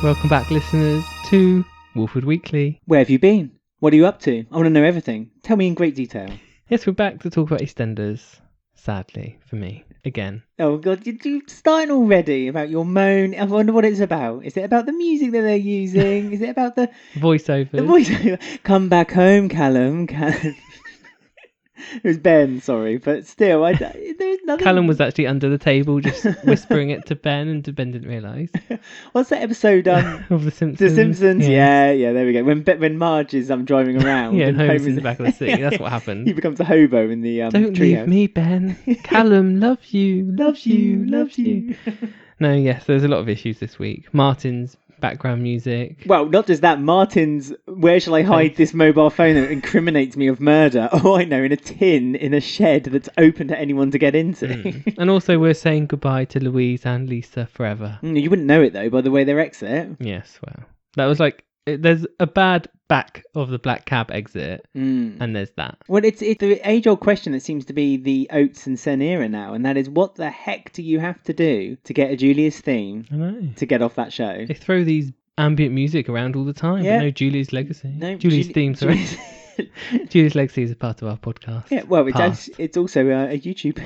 Welcome back, listeners, to Walford Weekly. Where have you been? What are you up to? I want to know everything. Tell me in great detail. Yes, we're back to talk about EastEnders, sadly, for me, again. Oh, God, you're starting already about your moan. I wonder what it's about. Is it about the music that they're using? Is it about the Voiceovers. The voiceover. Come back home, Callum. It was Ben, sorry, but still, there's nothing. Callum was actually under the table just whispering it to Ben, and Ben didn't realise. What's that episode of The Simpsons? The Simpsons, yeah, there we go. When Marge is driving around, yeah, and Homer's in the back of the seat. That's what happened. He becomes a hobo in the Don't leave me, Ben. Callum, love you. No, yes, there's a lot of issues this week. Martin's background music. Well, not just that. Martin's "Where shall I hide this mobile phone that incriminates me of murder?" Oh, I know, in a tin in a shed that's open to anyone to get into. And also, we're saying goodbye to Louise and Lisa forever. You wouldn't know it though by the way they exit. Yes, well, that was like there's a bad back of the black cab exit, and there's that. Well, it's the age-old question that seems to be the Oates and Sen era now, and that is, what the heck do you have to do to get a Julius theme to get off that show? They throw these ambient music around all the time, but no Julia's legacy. No, Julia's theme, sorry. Julia's legacy is a part of our podcast. Yeah, well, it's also a YouTube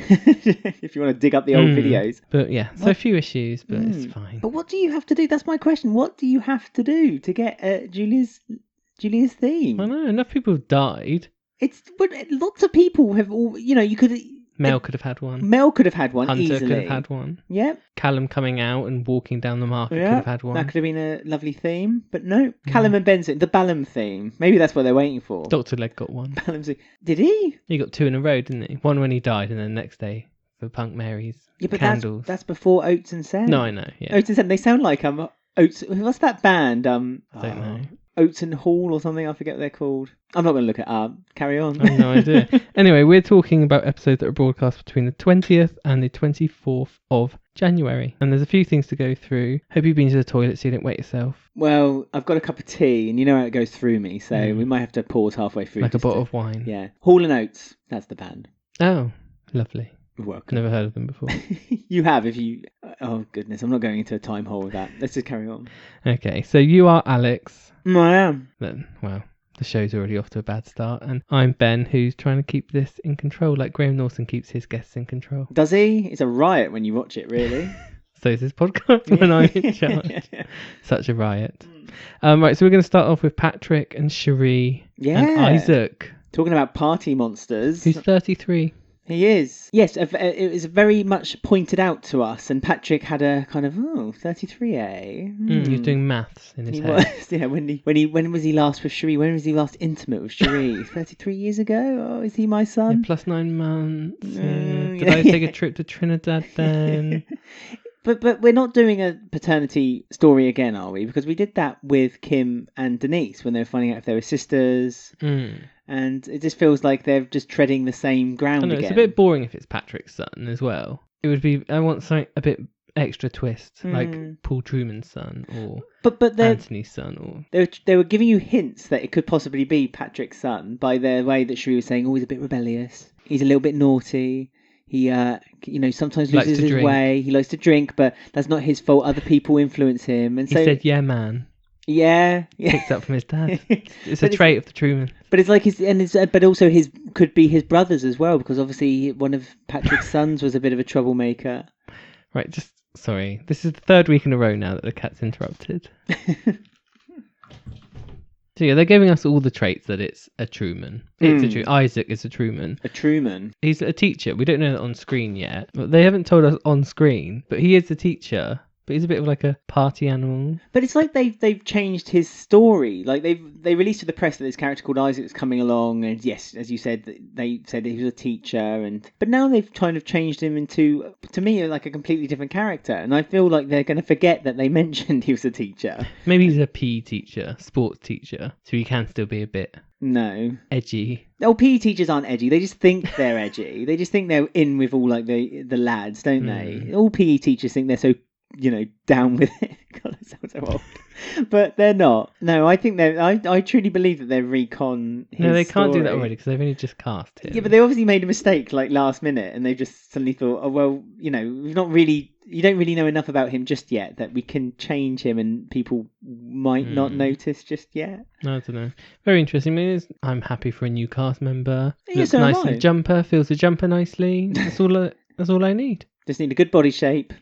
if you want to dig up the old videos. But yeah, so a few issues, but it's fine. But what do you have to do? That's my question. What do you have to do to get Julia's theme? I know, enough people have died. But lots of people have all. You could. Mel could have had one. Hunter easily. could have had one. Yep. Callum coming out and walking down the market could have had one. That could have been a lovely theme, but no. Callum and Benson, the Ballum theme. Maybe that's what they're waiting for. Dr. Leg got one. Did he? He got two in a row, didn't he? One when he died, and then the next day for Punk Mary's candles. That's before Oates and Sen. No, I know. Yeah. Oates and Sen. They sound like Oates. What's that band? I don't know. Oates and Hall or something. I forget what they're called. I'm not going to look it up. Carry on. I have no idea. Anyway, we're talking about episodes that are broadcast between the 20th and the 24th of January. And there's a few things to go through. Hope you've been to the toilet so you didn't wet yourself. Well, I've got a cup of tea and you know how it goes through me. So we might have to pause halfway through. Like a bottle of wine. Yeah. Hall and Oates. That's the band. Oh, lovely. Welcome. Never heard of them before. You have if you... Oh, goodness. I'm not going into a time hole with that. Let's just carry on. Okay. So you are Alex. I am. Then, well, the show's already off to a bad start. And I'm Ben, who's trying to keep this in control, like Graham Norton keeps his guests in control. Does he? It's a riot when you watch it, really. So is this podcast when I'm in charge. Such a riot. Right, so we're going to start off with Patrick and Sheree and Issac. Talking about party monsters. Who's 33. He is. Yes, it was very much pointed out to us, and Patrick had a kind of 33, eh? He was doing maths in his head. Was, yeah. When was he last with Sheree? When was he last intimate with Sheree? 33 years ago. Oh, is he my son? Yeah, plus 9 months. Did I take a trip to Trinidad then? But we're not doing a paternity story again, are we? Because we did that with Kim and Denise when they were finding out if they were sisters. And it just feels like they're just treading the same ground again. It's a bit boring if it's Patrick's son as well. It would be, I want something a bit extra twist, like Paul Truman's son or Anthony's son. Or they were giving you hints that it could possibly be Patrick's son by the way that Sheree was saying, he's a bit rebellious. He's a little bit naughty. He, sometimes loses his way. He likes to drink, but that's not his fault. Other people influence him. And he said, yeah, man. Yeah. Picked up from his dad. It's a trait of the Truman. But it's like but also could be his brothers as well, because obviously one of Patrick's sons was a bit of a troublemaker. Right, sorry. This is the third week in a row now that the cat's interrupted. So yeah, they're giving us all the traits that it's a Truman. Isaac is a Truman. A Truman. He's a teacher. We don't know that on screen yet. But they haven't told us on screen. But he is a teacher. But he's a bit of like a party animal. But it's like they've changed his story. Like they released to the press that this character called Isaac is coming along, and yes, as you said, they said that he was a teacher, but now they've kind of changed him into, to me, like a completely different character, and I feel like they're going to forget that they mentioned he was a teacher. Maybe he's a PE teacher, sports teacher, so he can still be a bit edgy. Oh, PE teachers aren't edgy. They just think they're edgy. They just think they're in with all like the lads, don't they? All PE teachers think they're so, down with it. God, that sounds so old. But they're not. No, I think I truly believe that they're recon his No, they can't story. do that already because they've only just cast him. Yeah, but they obviously made a mistake like last minute, and they just suddenly thought, oh well, we've not really you don't really know enough about him just yet that we can change him and people might not notice just yet. I don't know. Very interesting. I mean, I'm happy for a new cast member. Yeah, Looks so am nice in I. the jumper, feels the jumper nicely. That's all I need. Just need a good body shape,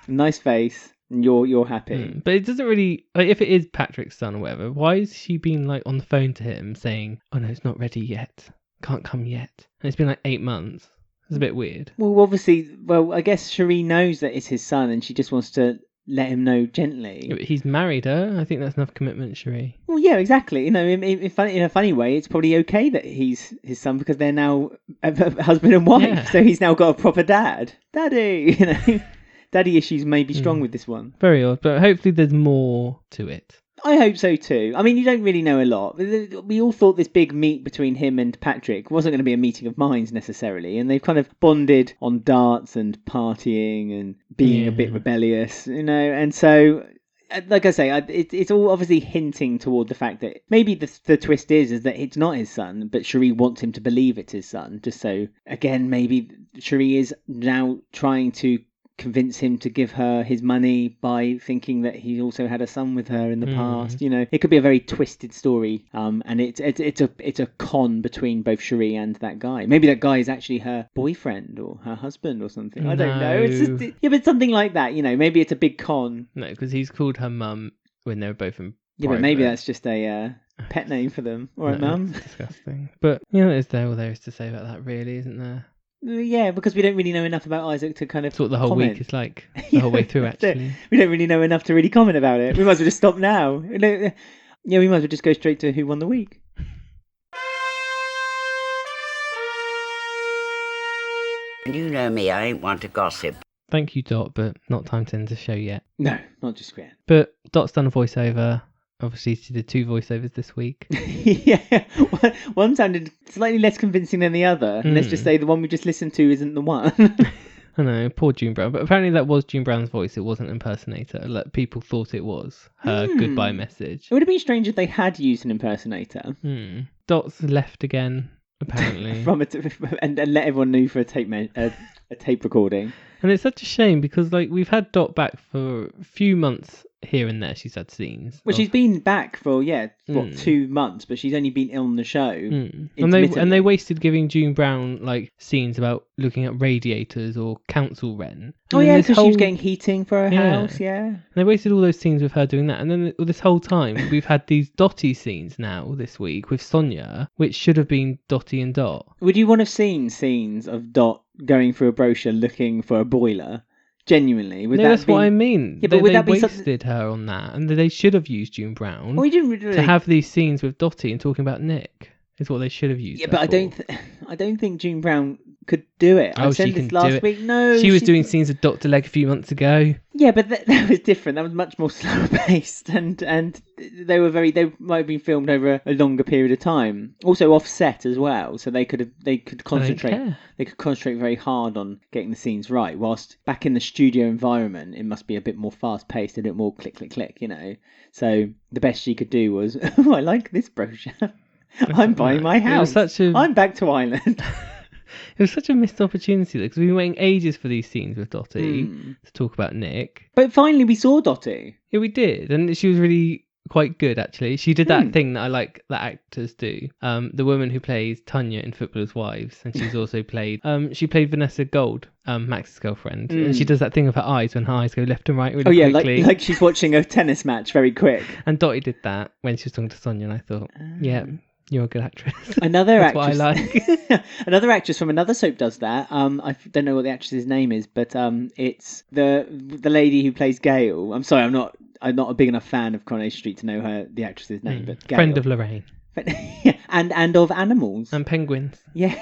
nice face, and you're happy. But it doesn't really, like, if it is Patrick's son or whatever, why is she been like on the phone to him saying, "Oh no, it's not ready yet. Can't come yet." And it's been like 8 months. It's a bit weird. Well, obviously, I guess Sheree knows that it's his son, and she just wants to let him know gently. Yeah, but he's married her. I think that's enough commitment, Sheree. Well, yeah, exactly. You know, in a funny way, it's probably okay that he's his son because they're now a husband and wife. Yeah. So he's now got a proper dad. Daddy, you know. Daddy issues may be strong with this one. Very odd, but hopefully there's more to it. I hope so too. I mean, you don't really know a lot. We all thought this big meet between him and Patrick wasn't going to be a meeting of minds necessarily, and they've kind of bonded on darts and partying and being a bit rebellious, you know. And so, like I say, it's all obviously hinting toward the fact that maybe the twist is that it's not his son, but Sheree wants him to believe it's his son. Just so, again, maybe Sheree is now trying to convince him to give her his money by thinking that he also had a son with her in the past. You know, it could be a very twisted story, and it's a con between both Sheree and that guy. Maybe that guy is actually her boyfriend or her husband or something. I don't know. It's just, yeah, but something like that. You know, maybe it's a big con. No, because he's called her mum when they were both in. Yeah, but maybe that's just a pet name for them. All right, mum. Disgusting. But you know, all there is to say about that, really, isn't there? Yeah, because we don't really know enough about Isaac to kind of That's what the whole comment. week is like. The whole way through, actually. We don't really know enough to really comment about it. We might as well just stop now. Yeah, we might as well just go straight to who won the week. And you know me, I ain't one to gossip. Thank you, Dot, but not time to end the show yet. No, not just yet. But Dot's done a voiceover. Obviously, she did 2 voiceovers this week. Yeah, one sounded slightly less convincing than the other. Let's just say the one we just listened to isn't the one. I know, poor June Brown. But apparently that was June Brown's voice. It wasn't an impersonator. Like, people thought it was her goodbye message. It would have been strange if they had used an impersonator. Dot's left again, apparently. and let everyone know for a tape recording. And it's such a shame because, like, we've had Dot back for a few months here and there. She's had scenes. Well, she's been back for 2 months, but she's only been on the show. And they wasted giving June Brown like scenes about looking at radiators or council rent. Oh yeah, because she was getting heating for her house. Yeah, and they wasted all those scenes with her doing that, and then this whole time we've had these Dotty scenes now this week with Sonia, which should have been Dotty and Dot. Would you want to have seen scenes of Dot going through a brochure looking for a boiler? Genuinely, that's what I mean. Yeah, but would that be wasted her on that, and they should have used June Brown to have these scenes with Dotty and talking about Nick. Is what they should have used. Yeah, but I don't think June Brown could do it. I said this last week. No, she was doing scenes with Dr. Leg a few months ago. Yeah, but that was different. That was much more slower paced, and they might have been filmed over a longer period of time. Also offset as well, so they could concentrate. They could concentrate very hard on getting the scenes right. Whilst back in the studio environment, it must be a bit more fast paced, a bit more click click click. You know, so the best she could do was, oh, I like this brochure. I'm buying my house. I'm back to Ireland. It was such a missed opportunity because we've been waiting ages for these scenes with Dotty to talk about Nick. But finally we saw Dotty. Yeah, we did. And she was really quite good, actually. She did that thing that I like that actors do. The woman who plays Tanya in Footballers' Wives. And she's also played... she played Vanessa Gold, Max's girlfriend. And she does that thing with her eyes when her eyes go left and right really quickly. Like she's watching a tennis match very quick. And Dotty did that when she was talking to Sonia. And I thought, yeah... You're a good actress. Another actress. What I like. Another actress from another soap does that. I don't know what the actress's name is, but it's the lady who plays Gail. I'm sorry, I'm not a big enough fan of Coronation Street to know the actress's name, but Gail. Friend of Lorraine. and of animals. And penguins. Yeah.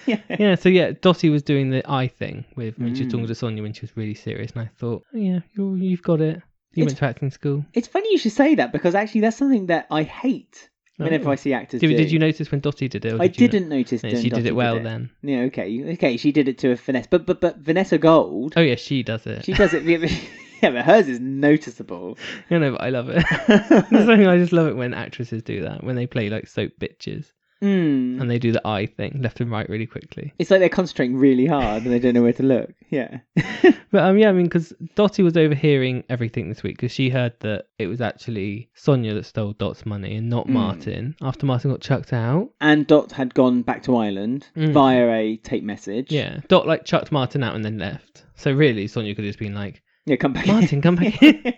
Yeah, so Dotty was doing the eye thing when she was talking to Sonia when she was really serious, and I thought, oh yeah, you've got it. You went to acting school. It's funny you should say that because actually that's something that I hate. Whenever I see actors Did you notice when Dotty did it? I didn't notice. She did it well then. Yeah, okay. She did it to a finesse, but Vanessa Gold. Oh yeah, she does it. She does it. Yeah, but hers is noticeable. Yeah, no, but I love it. There's something I just love it when actresses do that when they play like soap bitches. And they do the eye thing, left and right, really quickly. It's like they're concentrating really hard and they don't know where to look. Yeah. But yeah, I mean, because Dotty was overhearing everything this week because she heard that it was actually Sonia that stole Dot's money and not Martin, after Martin got chucked out. And Dot had gone back to Ireland via a tape message. Yeah. Dot like chucked Martin out and then left. So really, Sonia could have just been like, yeah, come back. Martin, come back in.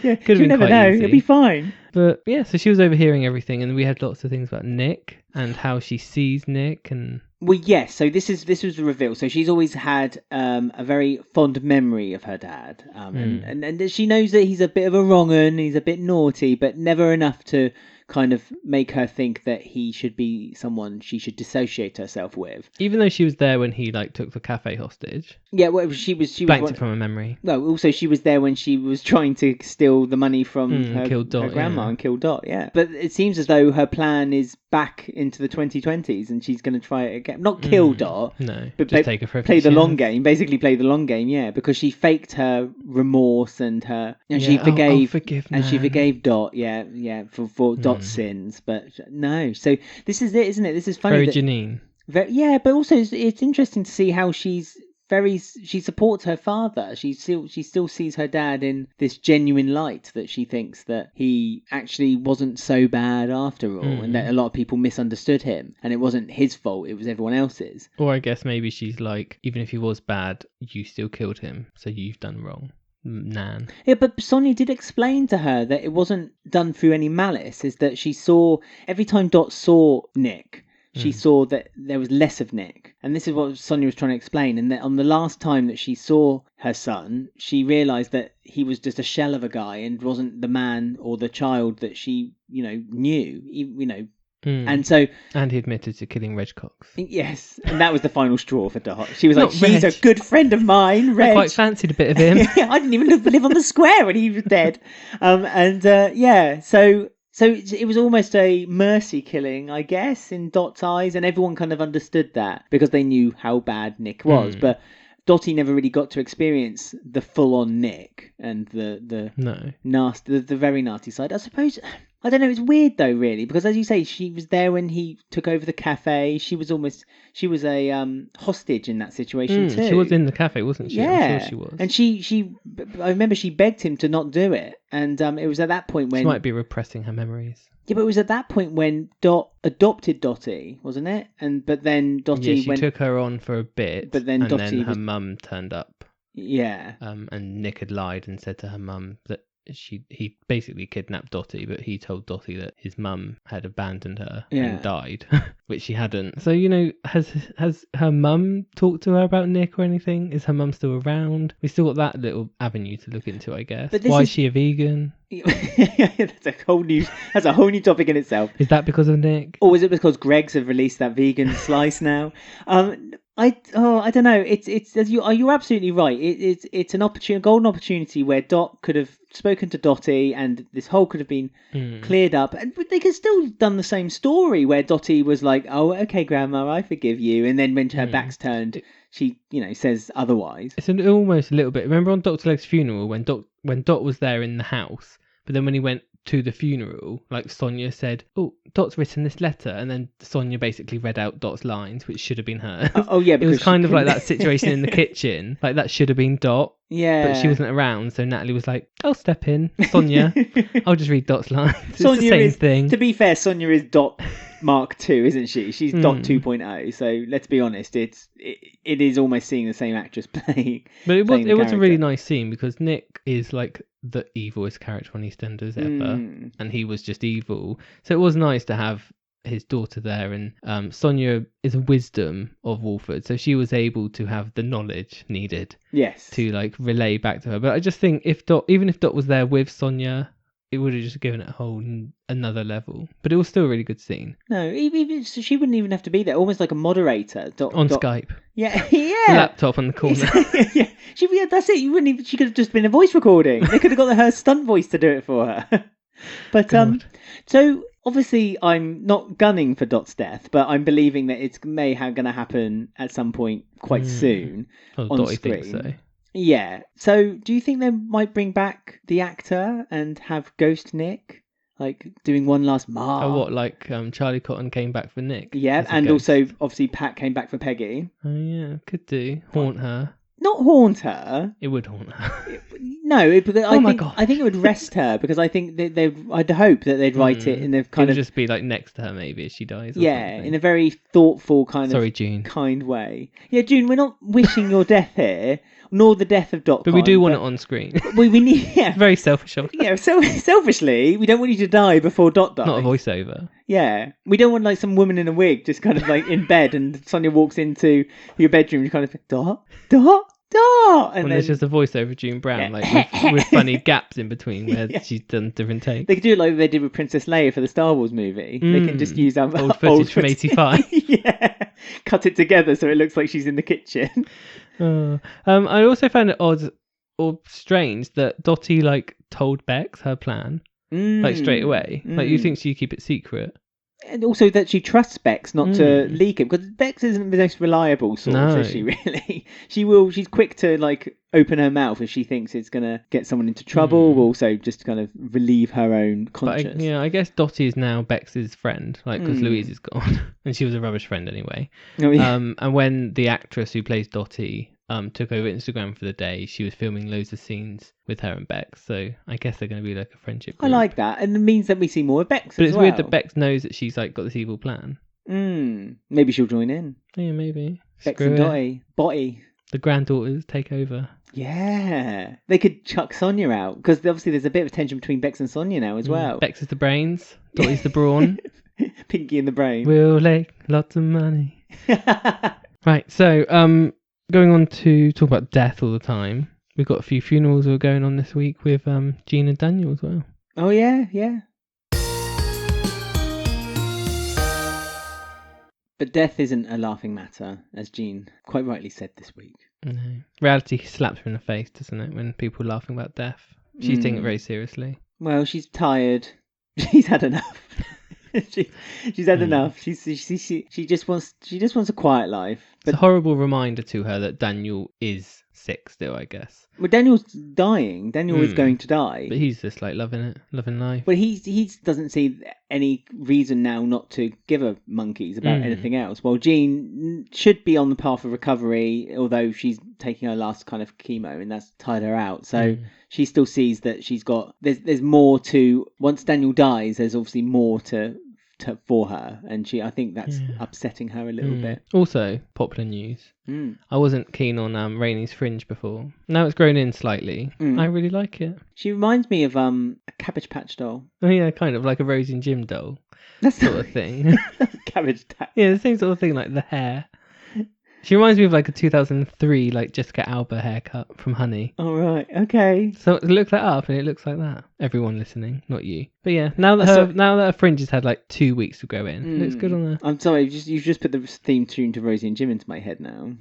Yeah, could have been never quite know. easy. It'll be fine. But yeah, so she was overhearing everything, and we had lots of things about Nick and how she sees Nick. And well, yes. So this was the reveal. So she's always had a very fond memory of her dad, and she knows that he's a bit of a wrong 'un, he's a bit naughty, but never enough to kind of make her think that he should be someone she should dissociate herself with. Even though she was there when he like took the cafe hostage. Yeah, well, she blanked it from her memory. No, also she was there when she was trying to steal the money from her grandma and kill Dot. Yeah, but it seems as though her plan is back into the 2020s, and she's going to try it again. Not kill Dot, no, but just take her for a play the long game. Basically, play the long game. Yeah, because she faked her remorse and she forgave and she forgave Dot. Yeah, for Dot's sins. But no, so this is it, isn't it? This is funny. Very Janine. Yeah, but also it's interesting to see how she supports her father. She still sees her dad in this genuine light, that she thinks that he actually wasn't so bad after all, and that a lot of people misunderstood him, and it wasn't his fault, it was everyone else's. Or I guess maybe she's like, even if he was bad, you still killed him, so you've done wrong. Nan. Yeah, but Sonia did explain to her that it wasn't done through any malice, is that she saw, every time Dot saw Nick, she saw that there was less of Nick. And this is what Sonia was trying to explain. And that on the last time that she saw her son, she realised that he was just a shell of a guy and wasn't the man or the child that she, knew. And he admitted to killing Reg Cox. Yes, and that was the final straw for Dot. She was like, he's a good friend of mine, Reg. I quite fancied a bit of him. I didn't even live on the square when he was dead. So it was almost a mercy killing, I guess, in Dot's eyes, and everyone kind of understood that because they knew how bad Nick was. But Dotty never really got to experience the full-on Nick and the nasty, the very nasty side. I suppose, I don't know, it's weird though, really, because as you say, she was there when he took over the cafe. She was a hostage in that situation too. She was in the cafe, wasn't she? Yeah, I'm sure she was. And I remember she begged him to not do it, and it was at that point when she might be repressing her memories. Yeah, but it was at that point when Dot adopted Dotty, wasn't it? But then Dotty she took her on for a bit, but then her mum turned up. Yeah. And Nick had lied and said to her mum that he basically kidnapped Dotty, but he told Dotty that his mum had abandoned her and died, which she hadn't. So, has her mum talked to her about Nick or anything? Is her mum still around? We still got that little avenue to look into, I guess. But why is she a vegan? That's a whole new topic in itself. Is that because of Nick? Or is it because Greggs have released that vegan slice now? I don't know. You're absolutely right. It's an opportunity, a golden opportunity where Dot could have spoken to Dotty, and this whole could have been cleared up, and they could still have done the same story where Dotty was like, "Oh, okay, Grandma, I forgive you," and then when her back's turned, she says otherwise. It's almost a little bit. Remember on Dr. Leg's funeral when Dot was there in the house, but then when he went to the funeral, like Sonia said, "Oh, Dot's written this letter," and then Sonia basically read out Dot's lines, which should have been hers. Oh yeah, it was kind of like that situation in the kitchen, like that should have been Dot. Yeah, but she wasn't around, so Natalie was like, "I'll step in, Sonia. I'll just read Dot's lines." It's Sonia the same thing. To be fair, Sonia is Dot Mark II, isn't she? She's Dot 2.0. So let's be honest, it is almost seeing the same actress playing. But it was a really nice scene because Nick is like the evilest character on EastEnders ever, and he was just evil. So it was nice to have his daughter there, and Sonia is a wisdom of Walford, so she was able to have the knowledge needed to like relay back to her. But I just think even if Dot was there with Sonia, it would have just given it a whole another level. But it was still a really good scene. No, even she wouldn't even have to be there, almost like a moderator on Skype. Yeah. Laptop on the corner. Yeah, that's it. You wouldn't even. She could have just been a voice recording. They could have got her stunt voice to do it for her. But so obviously I'm not gunning for Dot's death, but I'm believing that it's going to happen at some point quite soon on Dotty screen. thinks so. Yeah. So do you think they might bring back the actor and have Ghost Nick? like doing one last ma. Oh, what, like Charlie Cotton came back for Nick? Yeah, as a and ghost? also obviously Pat came back for Peggy. Oh yeah, could do. Haunt her. Not haunt her. It would haunt her. No, because Oh my God. I think it would rest her because I think I'd hope that they'd write it in a It kind would of just be like next to her maybe as she dies. Or yeah, something. in a very thoughtful kind Sorry, of June. kind way. Yeah, June, we're not wishing your death here, nor the death of Dot. But we do want it on screen. We need yeah. Very selfish of us. Yeah, so selfishly, we don't want you to die before Dot dies. Not a voiceover. Yeah, we don't want like some woman in a wig just kind of like in bed, and Sonia walks into your bedroom, you kind of Dot, and When then there's just a voiceover June Brown, Yeah. like with funny gaps in between where Yeah. she's done different takes. they could do it like they did with Princess Leia for the Star Wars movie. They can just use our Old footage from 85. Yeah, cut it together so it looks like she's in the kitchen. I also found it odd or strange that Dotty like told Bex her plan like straight away. Like you think she'd keep it secret. And also that she trusts Bex not to leak it, because Bex isn't the most reliable source, is she really? She's quick to like open her mouth if she thinks it's gonna get someone into trouble, or also just kind of relieve her own conscience. But I guess Dotty is now Bex's friend, like because Louise is gone, and she was a rubbish friend anyway. Oh, yeah. And when the actress who plays Dotty took over Instagram for the day, she was filming loads of scenes with her and Bex. So I guess they're going to be like a friendship I group. like that, and it means that we see more of Bex But as it's well. weird that Bex knows that she's like got this evil plan. Maybe she'll join in. Yeah, maybe. Bex Screw and it. Dotty. Botty. The granddaughters take over. Yeah. They could chuck Sonia out, because obviously there's a bit of tension between Bex and Sonia now as well. Bex is the brains, Dotty's the brawn. Pinky in the brain. We'll make lots of money. Right, so going on to talk about death all the time. We've got a few funerals that are going on this week with Jean and Daniel as well. Oh, yeah, yeah. But death isn't a laughing matter, as Jean quite rightly said this week. No. Reality slaps her in the face, doesn't it, when people are laughing about death? She's taking it very seriously. Well, she's tired. She's had enough. She's had enough. She just wants a quiet life. It's a horrible reminder to her that Daniel is sick still, I guess. Well, Daniel's dying. Daniel is going to die. But he's just like loving it, loving life. But he doesn't see any reason now not to give a monkeys about anything else. Well, Jean should be on the path of recovery, although she's taking her last kind of chemo, and that's tired her out. So she still sees that she's got there's more to. Once Daniel dies, there's obviously more to for her, and I think that's upsetting her a little bit. Also, popular news. I wasn't keen on Rainee's fringe before. Now it's grown in slightly. I really like it. She reminds me of a Cabbage Patch doll. Oh yeah, kind of like a Rosie and Jim doll That's sort of thing. Cabbage Patch. Yeah, the same sort of thing, like the hair. She reminds me of like a 2003 like Jessica Alba haircut from Honey. All right, okay. So look that up and it looks like that. Everyone listening, not you. But yeah, now that her fringe has had like 2 weeks to grow in, it looks good on her. I'm sorry, you've just put the theme tune to Rosie and Jim into my head now.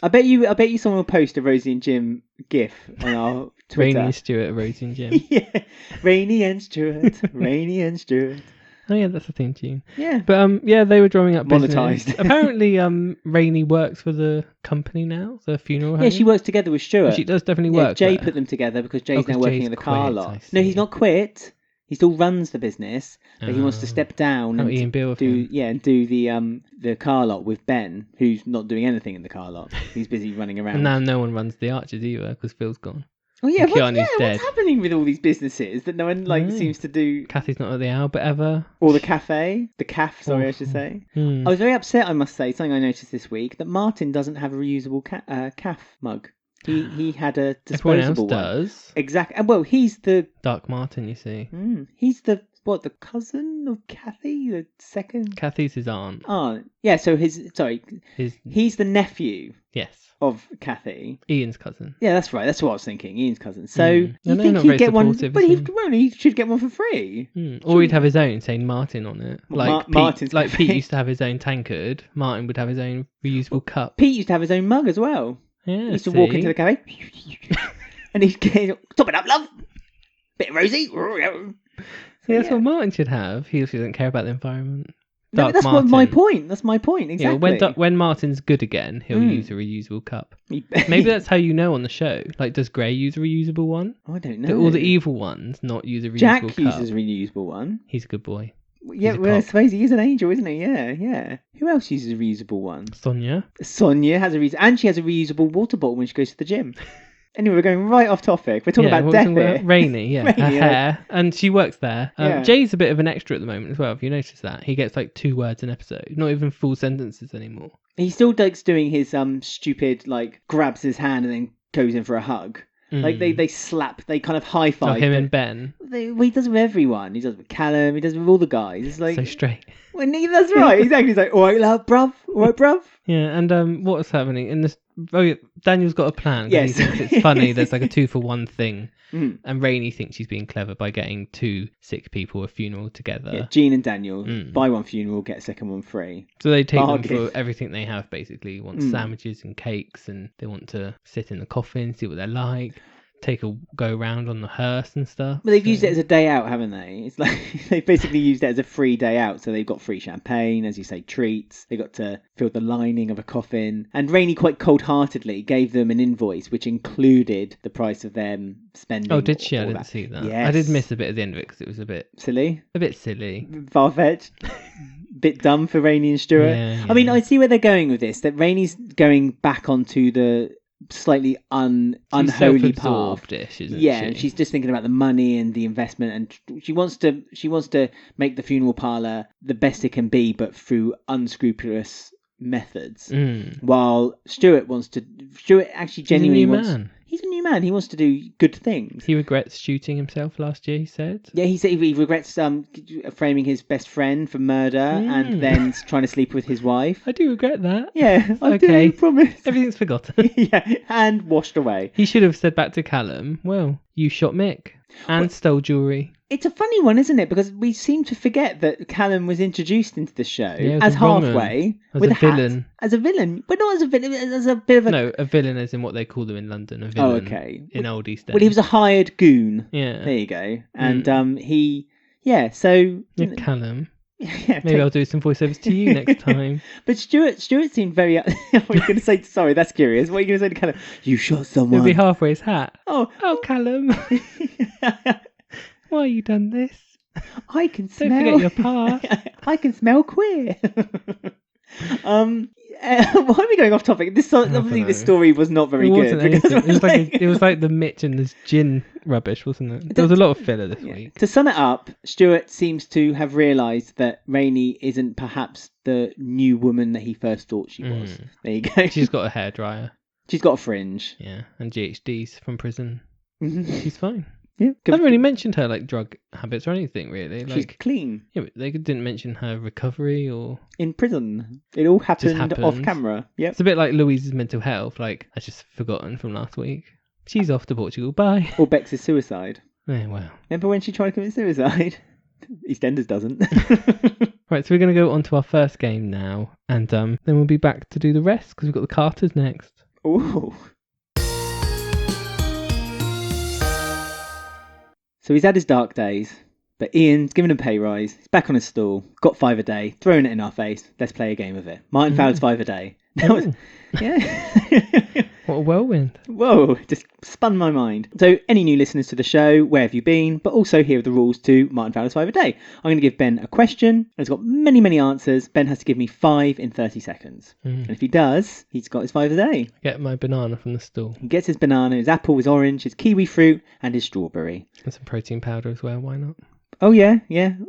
I bet you someone will post a Rosie and Jim gif on our Twitter. Rainee, Stuart, Rosie and Jim. Yeah, Rainee and Stuart, Rainee and Stuart. Oh yeah, that's the theme tune. Yeah. But yeah, they were drumming up business. Monetised. Apparently, Rainee works for the company now, the funeral home. Yeah, she works together with Stuart. She does definitely Yeah, work. Jay there. put them together because Jay's 'cause now working Jay's in the car quit, lot. I No, see. he's not quit. He still runs the business, but he wants to step down How and Ian Beale do him. the car lot with Ben, who's not doing anything in the car lot. He's busy running around. And now no one runs the Archers either because Phil's gone. Oh yeah, Keanu's dead. what's happening with all these businesses that no one seems to do? Kathy's not at the Albert ever. Or the calf. Sorry, I should say. Hmm. I was very upset. I must say something I noticed this week that Martin doesn't have a reusable calf mug. He had a Everyone else disposable one. does. Exactly. Well, he's the Dark Martin, you see. he's the cousin of Kathy, the second Kathy's his aunt. Yeah. So he's the nephew Yes. of Kathy. Ian's cousin. Yeah, that's right. That's what I was thinking. Ian's cousin. So No, you they're think not he'd very get one? supportive, But is he should get one for free. Or he'd have his own, saying Martin on it. Like Martin's Pete cafe. used to have his own tankard. Martin would have his own reusable cup. Pete used to have his own mug as well. Yeah, He used to walk into the cafe and he'd get, top it up, love. Bit of Rosie. See, that's what Martin should have. He also doesn't care about the environment. Dark that's Martin. my point. That's my point. Yeah, Exactly. when Martin's good again, he'll use a reusable cup. Maybe that's how you know on the show. Like, does Grey use a reusable one? I don't know. Do all the evil ones not use a reusable Jack cup? uses a reusable one. He's a good boy. Yeah, well, I suppose he is an angel, isn't he? Yeah. Who else uses a reusable one? Sonia has a and she has a reusable water bottle when she goes to the gym. Anyway, we're going right off topic. We're talking about death here. Rainee, her Rainee, hair, and she works there. Yeah. Jay's a bit of an extra at the moment as well. Have you noticed that? He gets like 2 words an episode, not even full sentences anymore. He still likes doing his stupid, like, grabs his hand and then goes in for a hug. Like, they slap, they kind of high-five. Oh, him and Ben. He does it with everyone. He does it with Callum, he does it with all the guys. It's like... So straight. That's right, exactly. He's like, all right, love, bruv. All right, bruv. Yeah, and what's happening in this? Oh, yeah, Daniel's got a plan. Yes. He thinks it's funny. There's like a 2-for-1 thing, Mm. and Rainee thinks she's being clever by getting 2 sick people a funeral together. Yeah, Jean and Daniel, buy one funeral, get a second one free. So they take Bargain. them for everything they have, basically. They want sandwiches and cakes, and they want to sit in the coffin, see what they're like. Take a go around on the hearse and stuff. But they've used it as a day out, haven't they? It's like they basically used it as a free day out. So they've got free champagne, as you say, treats. They got to fill the lining of a coffin. And Rainee quite cold-heartedly gave them an invoice which included the price of them spending. Oh, did she? I all didn't that. see that. Yes. I did miss a bit at the end of it because it was a bit Silly, silly. far-fetched. Bit dumb for Rainee and Stuart. Yeah. I mean, I see where they're going with this. That Rainee's going back onto the slightly unholy path. Isn't Yeah, she? and she's just thinking about the money and the investment, and she wants to make the funeral parlour the best it can be, but through unscrupulous methods. While Stuart actually genuinely wants. Man. He's a new man. He wants to do good things. He regrets shooting himself last year, he said. Yeah, he said he regrets framing his best friend for murder and then trying to sleep with his wife. I do regret that. Yeah, I okay. do, promise. Everything's forgotten. Yeah, and washed away. He should have said back to Callum, well, you shot Mick and stole jewellery. It's a funny one, isn't it? Because we seem to forget that Callum was introduced into the show as halfway as with a villain. As a villain, but not as a villain, as a bit of a... No, a villain as in what they call them in London, a villain. Oh, okay. In old EastEnders. Well, he was a hired goon. Yeah. There you go. And he... Yeah, so... Yeah, Callum. Yeah, Maybe I'll do some voiceovers to you next time. But Stuart seemed very... What are you going to say? Sorry, that's curious. What are you going to say to Callum? You shot someone. He'll be halfway his hat. Oh, Callum. Why you done this? I can smell... Don't forget your past. I can smell queer. Why are we going off topic? Obviously, this story was not very good. It was like the Mitch and the gin rubbish, wasn't it? There was a lot of filler this week. To sum it up, Stuart seems to have realised that Rainee isn't perhaps the new woman that he first thought she was. There you go. She's got a hairdryer. She's got a fringe. Yeah, and GHDs from prison. Mm-hmm. She's fine. Yeah, I haven't really mentioned her drug habits or anything really. She's clean. Yeah, but they didn't mention her recovery or in prison. It all happened off camera. Yep. It's a bit like Louise's mental health. Like I just forgotten from last week. She's off to Portugal. Bye. Or Bex's suicide. Yeah, well. Remember when she tried to commit suicide? EastEnders doesn't. Right, so we're going to go on to our first game now, and then we'll be back to do the rest because we've got the Carters next. Ooh. So he's had his dark days, but Ian's given him a pay rise. He's back on his stool, got 5 a day, throwing it in our face. Let's play a game of it. Martin Fowler's 5 a day. That was, yeah. What a whirlwind. Whoa, just spun my mind. So any new listeners to the show, where have you been? But also here are the rules to Martin Fowler's 5 a day. I'm going to give Ben a question, and it's got many, many answers. Ben has to give me 5 in 30 seconds. And if he does, he's got his 5 a day. Get my banana from the stool. He gets his banana, his apple, his orange, his kiwi fruit, and his strawberry. And some protein powder as well, why not? Oh, yeah.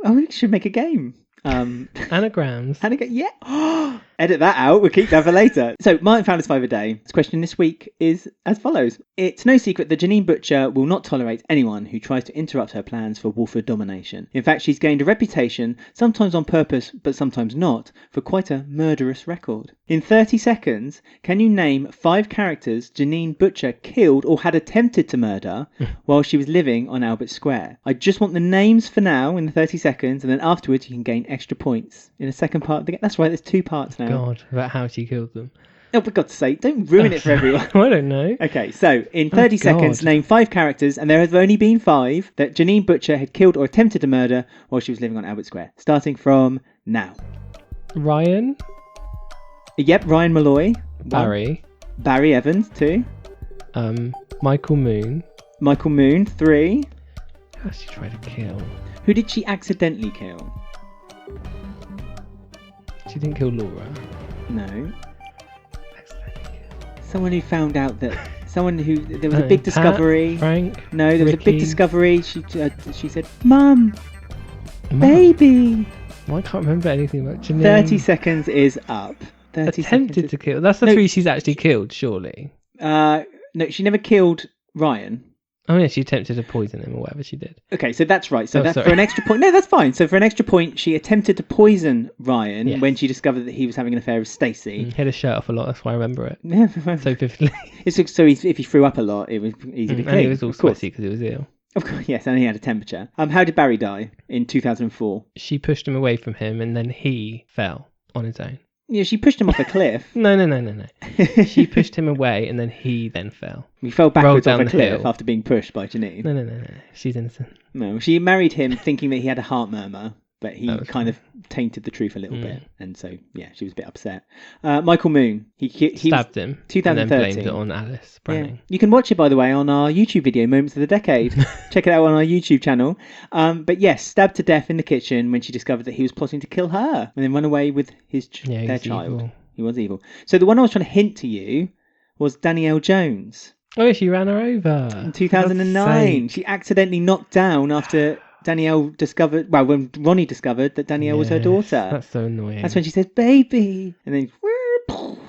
Oh, we should make a game. Anagrams. Yeah. Edit that out. We'll keep that for later. So, Martin Fowler's 5 a day. This question this week is as follows. It's no secret that Janine Butcher will not tolerate anyone who tries to interrupt her plans for Walford domination. In fact, she's gained a reputation, sometimes on purpose, but sometimes not, for quite a murderous record. In 30 seconds, can you name 5 characters Janine Butcher killed or had attempted to murder while she was living on Albert Square? I just want the names for now in the 30 seconds, and then afterwards you can gain extra points in the second part of the game. That's right, there's 2 parts now. God, about how she killed them. Oh, for God's sake, don't ruin it for everyone. I don't know. Okay, so in 30 seconds, name 5 characters, and there have only been 5 that Janine Butcher had killed or attempted to murder while she was living on Albert Square. Starting from now. Ryan. Yep, Ryan Malloy. Barry. Barry Evans, 2. Michael Moon. Michael Moon, 3. Who else did she try to kill? Who did she accidentally kill? She didn't kill Laura. No. Accidentally kill. Someone who found out that... There was a big discovery. Frank. No, there was a Ricky. big discovery. She said, Mum, baby. Well, I can't remember anything about Janine. 30 seconds is up. 30 Attempted seconds to kill. That's the 3 she's actually killed, surely. No, she never killed Ryan. Oh yeah, she attempted to poison him or whatever she did. Okay, so that's right. So Oh, that's sorry. for an extra point. No, that's fine. So for an extra point, she attempted to poison Ryan Yes. when she discovered that he was having an affair with Stacey. He had his shirt off a lot, that's why I remember it so so vividly. if he threw up a lot, it was easy to clean. And he was all of course. sweaty because he was ill. Of course, yes, and he had a temperature. How did Barry die in 2004? She pushed him away from him and then he fell on his own. Yeah, she pushed him off a cliff. No. She pushed him away and then he then fell. He fell backwards down off a the cliff hill. after being pushed by Janine. No. She's innocent. No, she married him thinking that he had a heart murmur, but he That was kind of tainted the truth a little bit, and so yeah, she was a bit upset. Michael Moon, he Stabbed him. 2013. And then blamed it on Alice Browning. You can watch it, by the way, on our YouTube video, Moments of the Decade. Check it out on our YouTube channel. But yes, stabbed to death in the kitchen when she discovered that he was plotting to kill her and then run away with their he's child. evil. He was evil. So the one I was trying to hint to you was Danielle Jones Oh, yeah, she ran her over. in 2009. She accidentally knocked down after when Ronnie discovered that Danielle was her daughter. That's so annoying. That's when she says, baby. And then...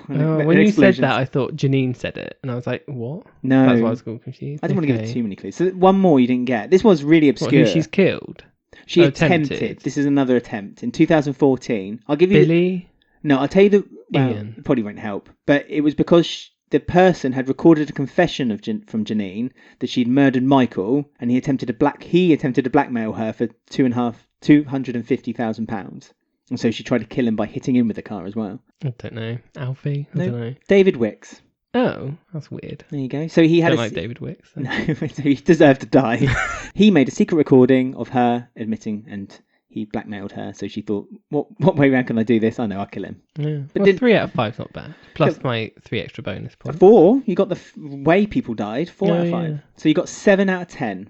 when you said that, I thought Janine said it. And I was like, what? No. That's why I was all confused. I didn't want to give it too many clues. So one more you didn't get. This was really obscure. Who she's killed? She attempted. attempted. This is another attempt. In 2014. I'll give you... Billy? No, I'll tell you Ian. it probably won't help. But it was because the person had recorded a confession from Janine that she'd murdered Michael, and he attempted to blackmail her for £250,000. And so she tried to kill him by hitting him with the car as well. I don't know. Alfie? I don't know. David Wicks. Oh, that's weird. There you go. So he had I don't like David Wicks. So. No, so he deserved to die. He made a secret recording of her admitting, and he blackmailed her. So she thought, what way around can I do this? I know, I'll kill him. Yeah. But Well, 3 out of 5's not bad. Plus my 3 extra bonus points. 4, you got the way people died. 4 out of 5. Yeah. So you got 7 out of 10.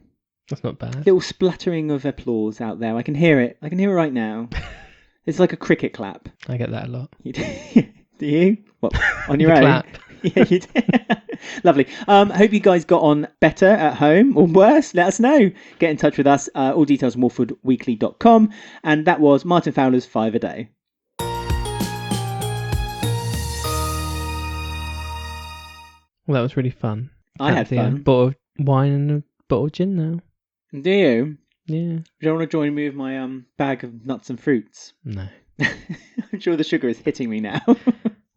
That's not bad. Little spluttering of applause out there. I can hear it. I can hear it right now. It's like a cricket clap. I get that a lot. You do you? What, on your The own? clap. Yeah, you do. Lovely. Hope you guys got on better at home or worse. Let us know. Get in touch with us. All details on WalfordWeekly.com. And that was Martin Fowler's 5 a Day. Well, that was really fun. I had Fancy a fun. bottle of wine and a bottle of gin now. Do you? Yeah. You don't want to join me with my bag of nuts and fruits? No. I'm sure the sugar is hitting me now.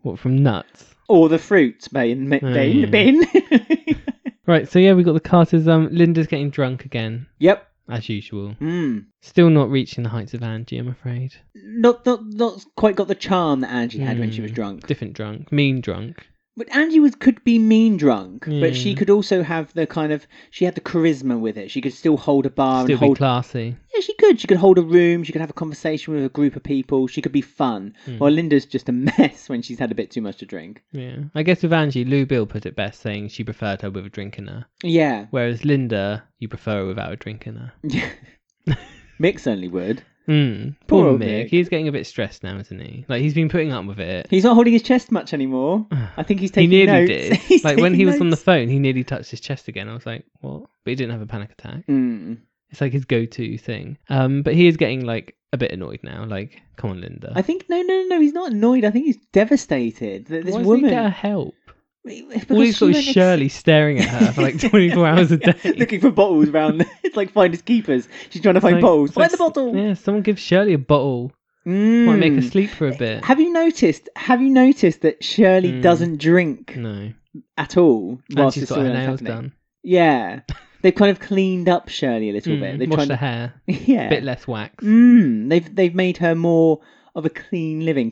What, from nuts? Or the fruit bin. Yeah. Right, so yeah, we got the Carters. Linda's getting drunk again, Yep. as usual. Mm. Still not reaching the heights of Angie, I'm afraid. Not quite got the charm that Angie had when she was drunk. Different drunk. Mean drunk. But Angie could be mean drunk, Yeah. but she could also have she had the charisma with it. She could still hold a bar Still and be hold... classy. Yeah, she could. She could hold a room. She could have a conversation with a group of people. She could be fun. While Linda's just a mess when she's had a bit too much to drink. Yeah. I guess with Angie, Lou Bill put it best, saying she preferred her with a drink in her. Yeah. Whereas Linda, you prefer her without a drink in her. Mick certainly would. Poor Poor old Mick. Mick. He's getting a bit stressed now, isn't he? Like, he's been putting up with it. He's not holding his chest much anymore. I think he's taking He nearly notes. did. He's Like, when taking he was on the notes. phone, he nearly touched his chest again. I was like, what? But he didn't have a panic attack. Mm. It's like his go-to thing. But he is getting, like, a bit annoyed now. Like, come on, Linda. I think no. He's not annoyed. I think he's devastated that this Why woman. doesn't he get her help? It's All because he's got is she went Shirley staring at her for like 24 hours a day. looking for bottles around. It's like finders keepers. She's trying to find bottles. Find the bottle. Yeah, someone give Shirley a bottle. Might make her sleep for a bit. Have you noticed that Shirley doesn't drink No. at all And whilst she's the got her storyline's nails happening? done. Yeah. They've kind of cleaned up Shirley a little bit. They've Washed tried her hair. Yeah. A bit less wax. They've made her more of a clean living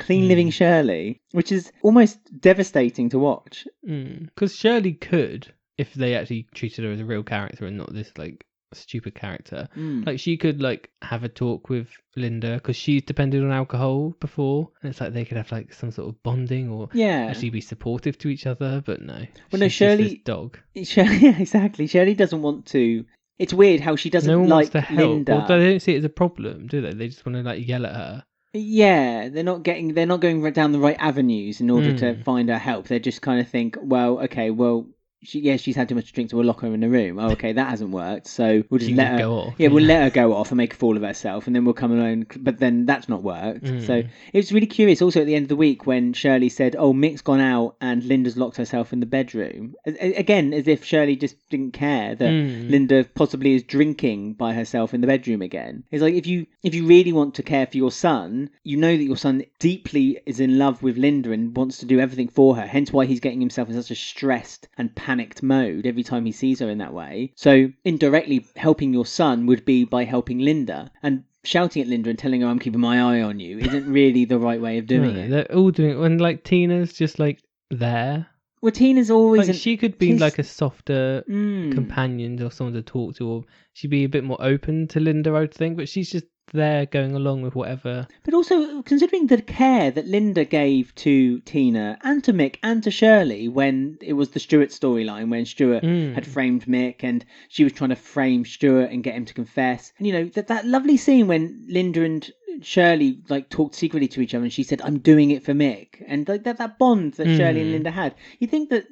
Shirley, which is almost devastating to watch. Because Shirley could, if they actually treated her as a real character and not this like stupid character. Mm. Like she could like have a talk with Linda because she's depended on alcohol before, and it's like they could have like some sort of bonding or Yeah. actually be supportive to each other. But no, Well, no, she's just Shirley- this dog. Yeah, exactly. Shirley doesn't want to. It's weird how she doesn't No one wants like to help. Linda. Or they don't see it as a problem, do they? They just want to like yell at her. Yeah, they're not going down the right avenues in order to find her help. They just kind of think, well, okay, well, she's had too much to drink, so we'll lock her in a room. Oh, okay, that hasn't worked, so we'll just She let can her go off. Yeah, we'll let her go off and make a fool of herself, and then we'll come alone. But then that's not worked. So it was really curious. Also, at the end of the week, when Shirley said, "Oh, Mick's gone out and Linda's locked herself in the bedroom," again, as if Shirley just didn't care that Linda possibly is drinking by herself in the bedroom again. It's like if you really want to care for your son, you know that your son deeply is in love with Linda and wants to do everything for her. Hence why he's getting himself in such a stressed and panicked mode every time he sees her in that way. So indirectly helping your son would be by helping Linda, and shouting at Linda and telling her I'm keeping my eye on you isn't really the right way of doing it. They're all doing it when like Tina's just like there. Well, Tina's always Like, she could be like a softer companion or someone to talk to, or she'd be a bit more open to Linda, I would think, but she's just there going along with whatever. But also, considering the care that Linda gave to Tina and to Mick and to Shirley when it was the Stuart storyline, when Stuart had framed Mick and she was trying to frame Stuart and get him to confess. And, you know, that lovely scene when Linda and Shirley like talked secretly to each other and she said, "I'm doing it for Mick." And like that bond that Shirley and Linda had. You think that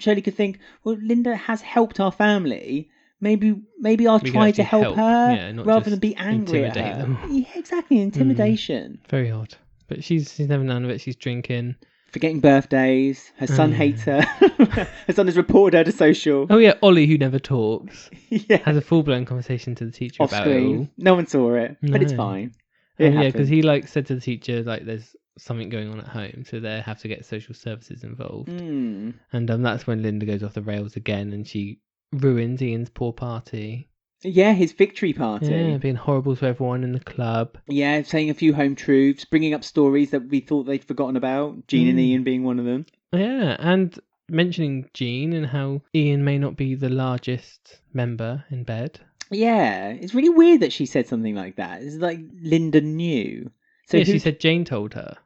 Shirley could think, well, Linda has helped our family. Maybe I'll try to help her rather than be angry at her. Them. Yeah, exactly, intimidation. Very odd. But she's never none of it. She's drinking. Forgetting birthdays. Her son hates her. Her son has reported her to social. Oh yeah, Ollie, who never talks, Yeah. has a full-blown conversation to the teacher Off about it screen. all. No one saw it, but it's No. fine. Yeah, because he like said to the teacher like there's something going on at home, so they have to get social services involved. And that's when Linda goes off the rails again, and she ruins Ian's poor party. Yeah, his victory party. Yeah, being horrible to everyone in the club. Yeah, saying a few home truths, bringing up stories that we thought they'd forgotten about. Jean and Ian being one of them. Yeah, and mentioning Jean and how Ian may not be the largest member in bed. Yeah, it's really weird that she said something like that. It's like Linda knew. So she said Jane told her.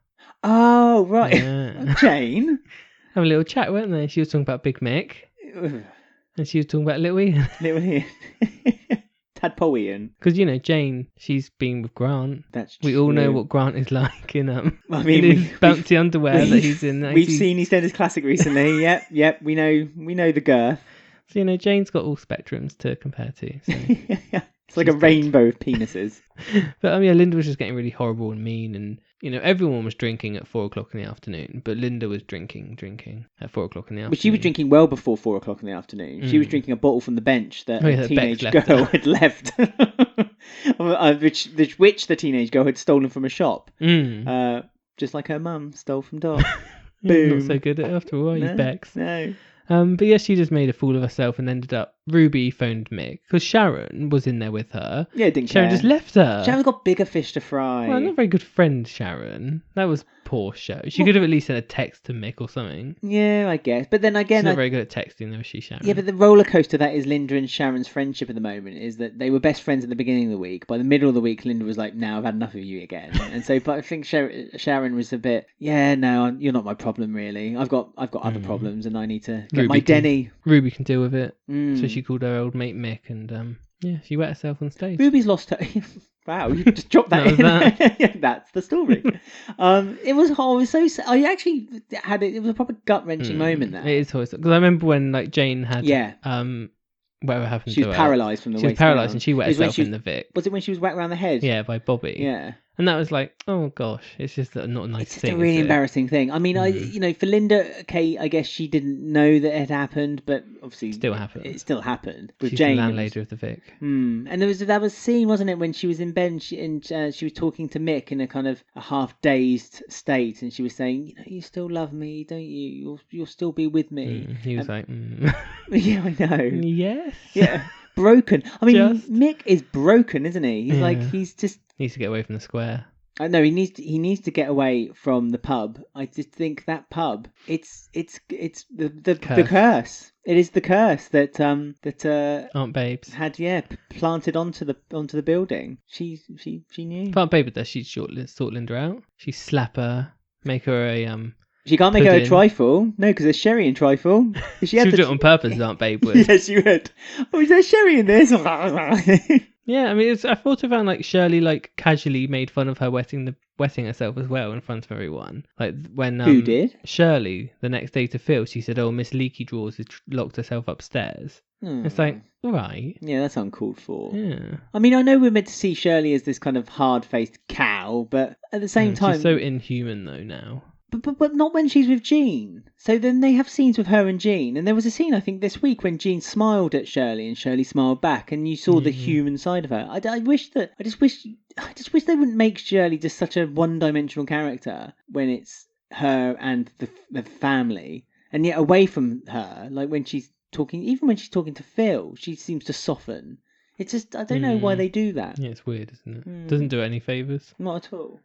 Oh, right. Yeah. Jane? Have a little chat, weren't they? She was talking about Big Mick. And she was talking about Little Ian. Little Ian. Tadpole Ian. Because, you know, Jane, she's been with Grant. That's true. We all know what Grant is like in I mean, in his bouncy underwear that he's in. We've seen EastEnders Classic recently. Yep. We know the girth. So, you know, Jane's got all spectrums to compare to. So. It's like a rainbow of penises. But yeah, Linda was just getting really horrible and mean, and you know, everyone was drinking at 4:00 in the afternoon, but Linda was drinking at 4:00 in the afternoon. But she was drinking well before 4:00 in the afternoon. She was drinking a bottle from the bench that a teenage girl had left, which the teenage girl had stolen from a shop. Just like her mum stole from Dot. Boom. Not so good at it after all, you Bex. No. But yeah, she just made a fool of herself and ended up. Ruby phoned Mick because Sharon was in there with her. Yeah, didn't Sharon care. just left her. Sharon's got bigger fish to fry. Well, not a very good friend, Sharon. That was poor show. She could have at least sent a text to Mick or something. Yeah, I guess. But then again, she's not very good at texting, though, is she, Sharon? Yeah, but the roller coaster that is Linda and Sharon's friendship at the moment is that they were best friends at the beginning of the week. By the middle of the week, Linda was like, "Now I've had enough of you again." And so, but I think Sharon was a bit, "Yeah, no, you're not my problem, really. I've got other problems, and I need to get my Denny." Ruby can deal with it. So she called her old mate Mick, and she wet herself on stage. Ruby's lost her. Wow, you just dropped that in. That. That's the story. It was so. I actually had it. It was a proper gut wrenching moment. There. It is always because I remember when like Jane had whatever happened to her. She was paralysed from the waist down. She was paralysed and she wet herself in the Vic. Was it when she was wet around the head? Yeah, by Bobby. Yeah. And that was like, oh gosh, it's just not a nice it's thing. It's a really embarrassing thing. I mean, for Linda, okay, I guess she didn't know that it had happened, but obviously it still happened. With She's Jane, the landlady of the Vic. And there was that scene, wasn't it, when she was in bed and she was talking to Mick in a kind of a half dazed state, and she was saying, you still love me, don't you? You'll still be with me. He was yeah, I know. Yes. Yeah. Broken. I mean, Mick is broken, isn't he? He's like, he's just... Needs to get away from the square. No, he needs to get away from the pub. I just think that pub, it's the curse. It is the curse that Aunt Babes had planted onto the building. She knew. If Aunt Babe does, she'd sort Linda out. She'd slap her, make her a She can't make her a pudding. trifle. No, because there's Sheree in trifle. She would do it on purpose, Aunt Babe would. Yes, she would. Oh, is there Sheree in this? Yeah, I mean, I thought I found like Shirley like casually made fun of her wetting herself as well in front of everyone. Like when Who did? Shirley the next day to Phil, she said, "Oh, Miss Leaky Drawers has locked herself upstairs." It's like, all right. Yeah, that's uncalled for. Yeah. I mean, I know we're meant to see Shirley as this kind of hard-faced cow, but at the same time, she's so inhuman though now. But not when she's with Jean. So then they have scenes with her and Jean, and there was a scene I think this week when Jean smiled at Shirley and Shirley smiled back, and you saw the human side of her. I just wish they wouldn't make Shirley just such a one-dimensional character when it's her and the family, and yet away from her, like when she's talking, even when she's talking to Phil, she seems to soften. It's just I don't know why they do that. Yeah, it's weird, isn't it? Doesn't do it any favours. Not at all.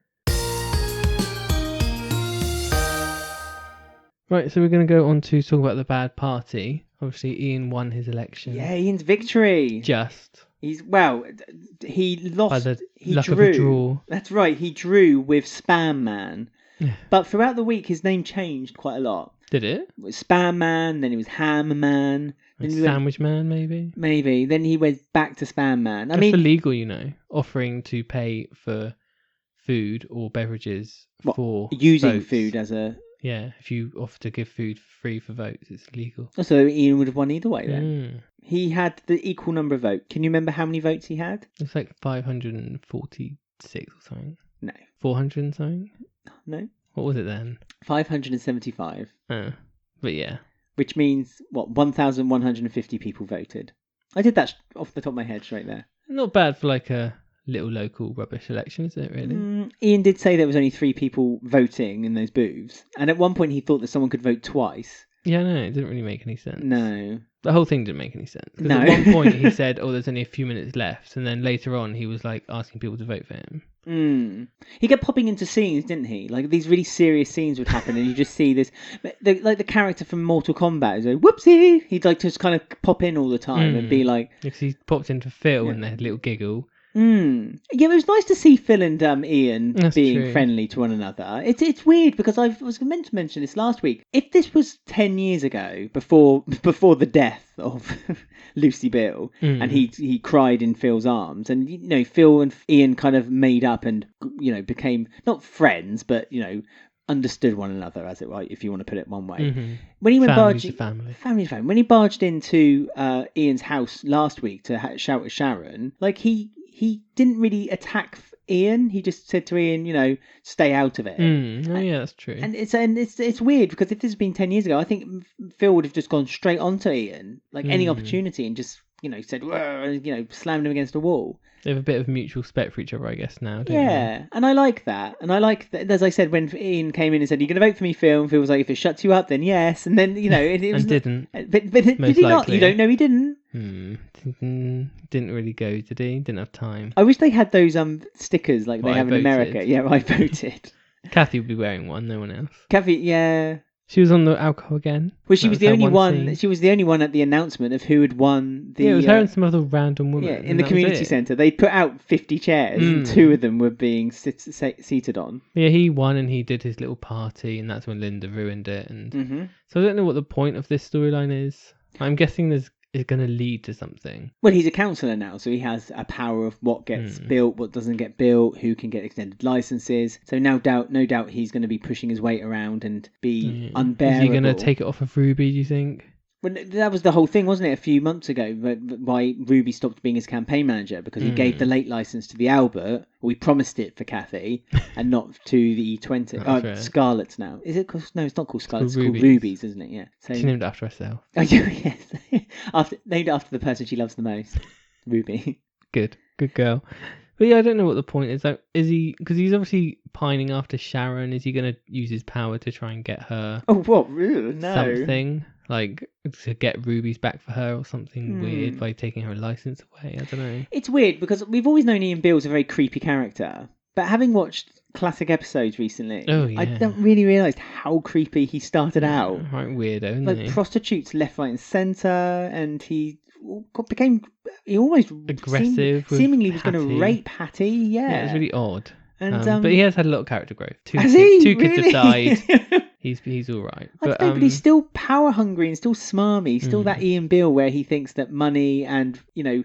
Right, so we're going to go on to talk about the bad party. Obviously, Ian won his election. Yeah, Ian's victory. He lost. By the he luck drew. of a draw. That's right. He drew with Spam Man. Yeah. But throughout the week, his name changed quite a lot. Did it? It was Spam Man, then it was Ham Man. Then Sandwich Man, maybe? Maybe. Then he went back to Spam Man. That's illegal, you know. Offering to pay for food or beverages for using votes. food as a... Yeah, if you offer to give food free for votes, it's illegal. So Ian would have won either way then. He had the equal number of votes. Can you remember how many votes he had? It's like 546 or something. No. 400 and something? No. What was it then? 575. Oh, but yeah. Which means, 1,150 people voted. I did that off the top of my head straight there. Not bad for like a little local rubbish election, is it really? Ian did say there was only 3 people voting in those booths. And at one point he thought that someone could vote twice. Yeah, no, it didn't really make any sense. No. The whole thing didn't make any sense. Because No. at one point he said, oh, there's only a few minutes left. And then later on he was like asking people to vote for him. He kept popping into scenes, didn't he? Like these really serious scenes would happen, and you just see this, like the character from Mortal Kombat. He's like, whoopsie! He'd like just kind of pop in all the time and be like, because he popped into Phil and they had a little giggle. Yeah, it was nice to see Phil and Ian being true. friendly to one another. It's weird because I was meant to mention this last week. If this was 10 years ago, before the death of Lucy Bill, and he cried in Phil's arms, and you know Phil and Ian kind of made up and became not friends, but understood one another, as it right, if you want to put it one way. When he went family. When he barged into Ian's house last week to shout at Sharon, like he didn't really attack Ian. He just said to Ian, stay out of it. Yeah, that's true. And it's weird because if this had been 10 years ago, I think Phil would have just gone straight onto Ian, like any opportunity, and just said, slammed him against a wall. They have a bit of mutual respect for each other, I guess, now, don't they? And I like that. And I like that, as I said, when Ian came in and said, "You're going to vote for me, Phil?" And Phil was like, "If it shuts you up, then yes." And then, it was... and didn't. But did he not? You don't know he didn't? Didn't really go, did he? Didn't have time. I wish they had those stickers like they have in America. Yeah, I voted. Kathy would be wearing one, no one else. Kathy, yeah. She was on the alcohol again. Well, she was the only one. She was the only one at the announcement of who had won the. Yeah, it was her and some other random woman. Yeah, in the community centre. They put out 50 chairs, and 2 of them were being seated on. Yeah, he won, and he did his little party, and that's when Linda ruined it. And so I don't know what the point of this storyline is. I'm guessing it's going to lead to something. Well, he's a councillor now, so he has a power of what gets built, what doesn't get built, who can get extended licenses. So no doubt he's going to be pushing his weight around and be unbearable. Is he going to take it off of Ruby, do you think? Well, that was the whole thing, wasn't it, a few months ago, why Ruby stopped being his campaign manager, because he gave the late licence to the Albert, or he promised it for Kathy, and not to the E20. Right. Scarlet's now. Is it called... No, it's not called Scarlet, it's called Ruby's, isn't it? Yeah. So... She's named after herself. Oh, yes. Named after the person she loves the most, Ruby. Good girl. But yeah, I don't know what the point is. Like, is he... Because he's obviously pining after Sharon. Is he going to use his power to try and get her... Oh, what? No. Something? Like, to get Ruby's back for her or something weird by taking her license away? I don't know. It's weird because we've always known Ian Beale's a very creepy character. But having watched classic episodes recently. Oh, yeah. I don't really realise how creepy he started out. Right, weirdo, isn't Like he? prostitutes left, right, and centre, and he almost Aggressive, seemingly was going Hattie. to rape Hattie. Yeah, Yeah, it was really odd. And but he has had a lot of character growth. Two has kids, he? two kids Really? have died. He's all right. I don't know, but he's still power hungry and still smarmy. Still that Ian Beale where he thinks that money and,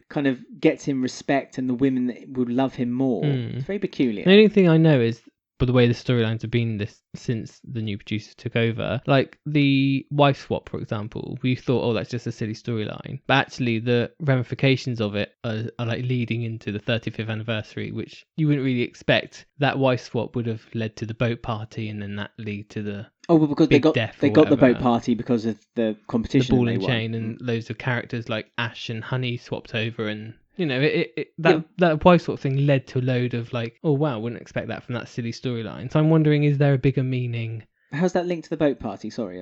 kind of gets him respect and the women that would love him more. It's very peculiar. The only thing I know is, by the way the storylines have been this since the new producers took over, like the wife swap, for example, we thought, oh, that's just a silly storyline. But actually the ramifications of it are like leading into the 35th anniversary, which you wouldn't really expect. That wife swap would have led to the boat party and then that lead to the because big they death got or the boat whatever. party because of the competition. The ball they and won. chain and loads of characters like Ash and Honey swapped over, and that wife swap thing led to a load of like, oh wow, wouldn't expect that from that silly storyline. So I'm wondering, is there a bigger meaning? How's that linked to the boat party? Sorry,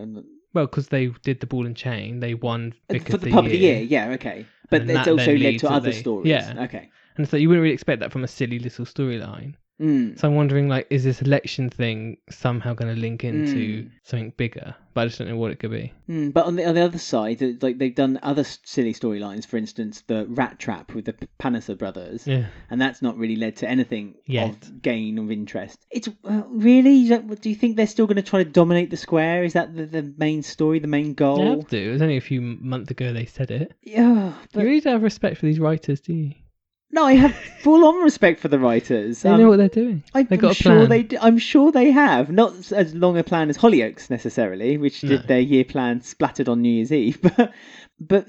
Well, because they did the ball and chain, they won for the pub of the year. Yeah, okay, but And it's that also then led leads to to other they- stories. yeah. Okay. And so you wouldn't really expect that from a silly little storyline. So I'm wondering, like, is this election thing somehow going to link into something bigger? But I just don't know what it could be. But on the other side, like they've done other silly storylines. For instance, the rat trap with the Panasser brothers, and that's not really led to anything of gain of interest. It's really. Do you think they're still going to try to dominate the square? Is that the main story, the main goal? They have to. It was only a few months ago they said it. Yeah, but You really don't have respect for these writers, do you? no, I have full-on respect for the writers. They know what they're doing. They've got a plan. I'm sure they have. Not as long a plan as Hollyoaks necessarily, which did their year plan splattered on New Year's Eve. But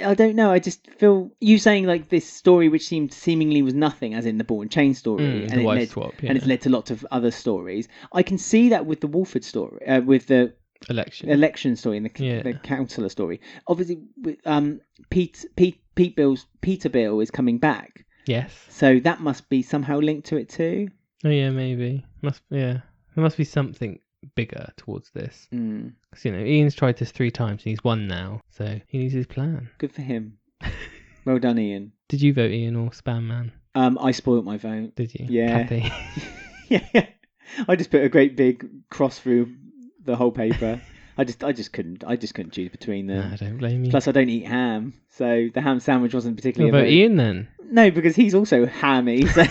I don't know. I just feel you saying like this story, which seemingly was nothing, as in the ball and chain story, and the wife swap, and it's led to lots of other stories. I can see that with the Walford story, with the election story and the councillor story. Obviously, Peter Bill is coming back. Yes. So that must be somehow linked to it too. Oh yeah, maybe. There must be something bigger towards this. Because Ian's tried this 3 times and he's won now, so he needs his plan. Good for him. Well done, Ian. Did you vote Ian or Spam Man? I spoilt my vote. Did you? Yeah. Kathy. Yeah. I just put a great big cross through the whole paper. I just couldn't choose between them. No, I don't blame you. Plus, I don't eat ham, so the ham sandwich wasn't particularly. What about Ian then? No, because he's also hammy, so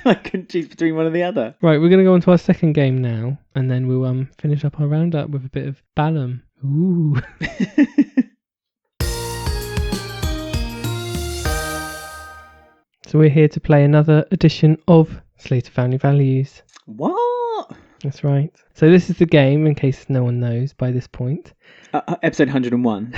I couldn't choose between one or the other. Right, we're going to go on to our second game now, and then we'll finish up our roundup with a bit of Ballum. Ooh. So we're here to play another edition of Slater Family Values. What? That's right. So this is the game, in case no one knows by this point. Episode 101.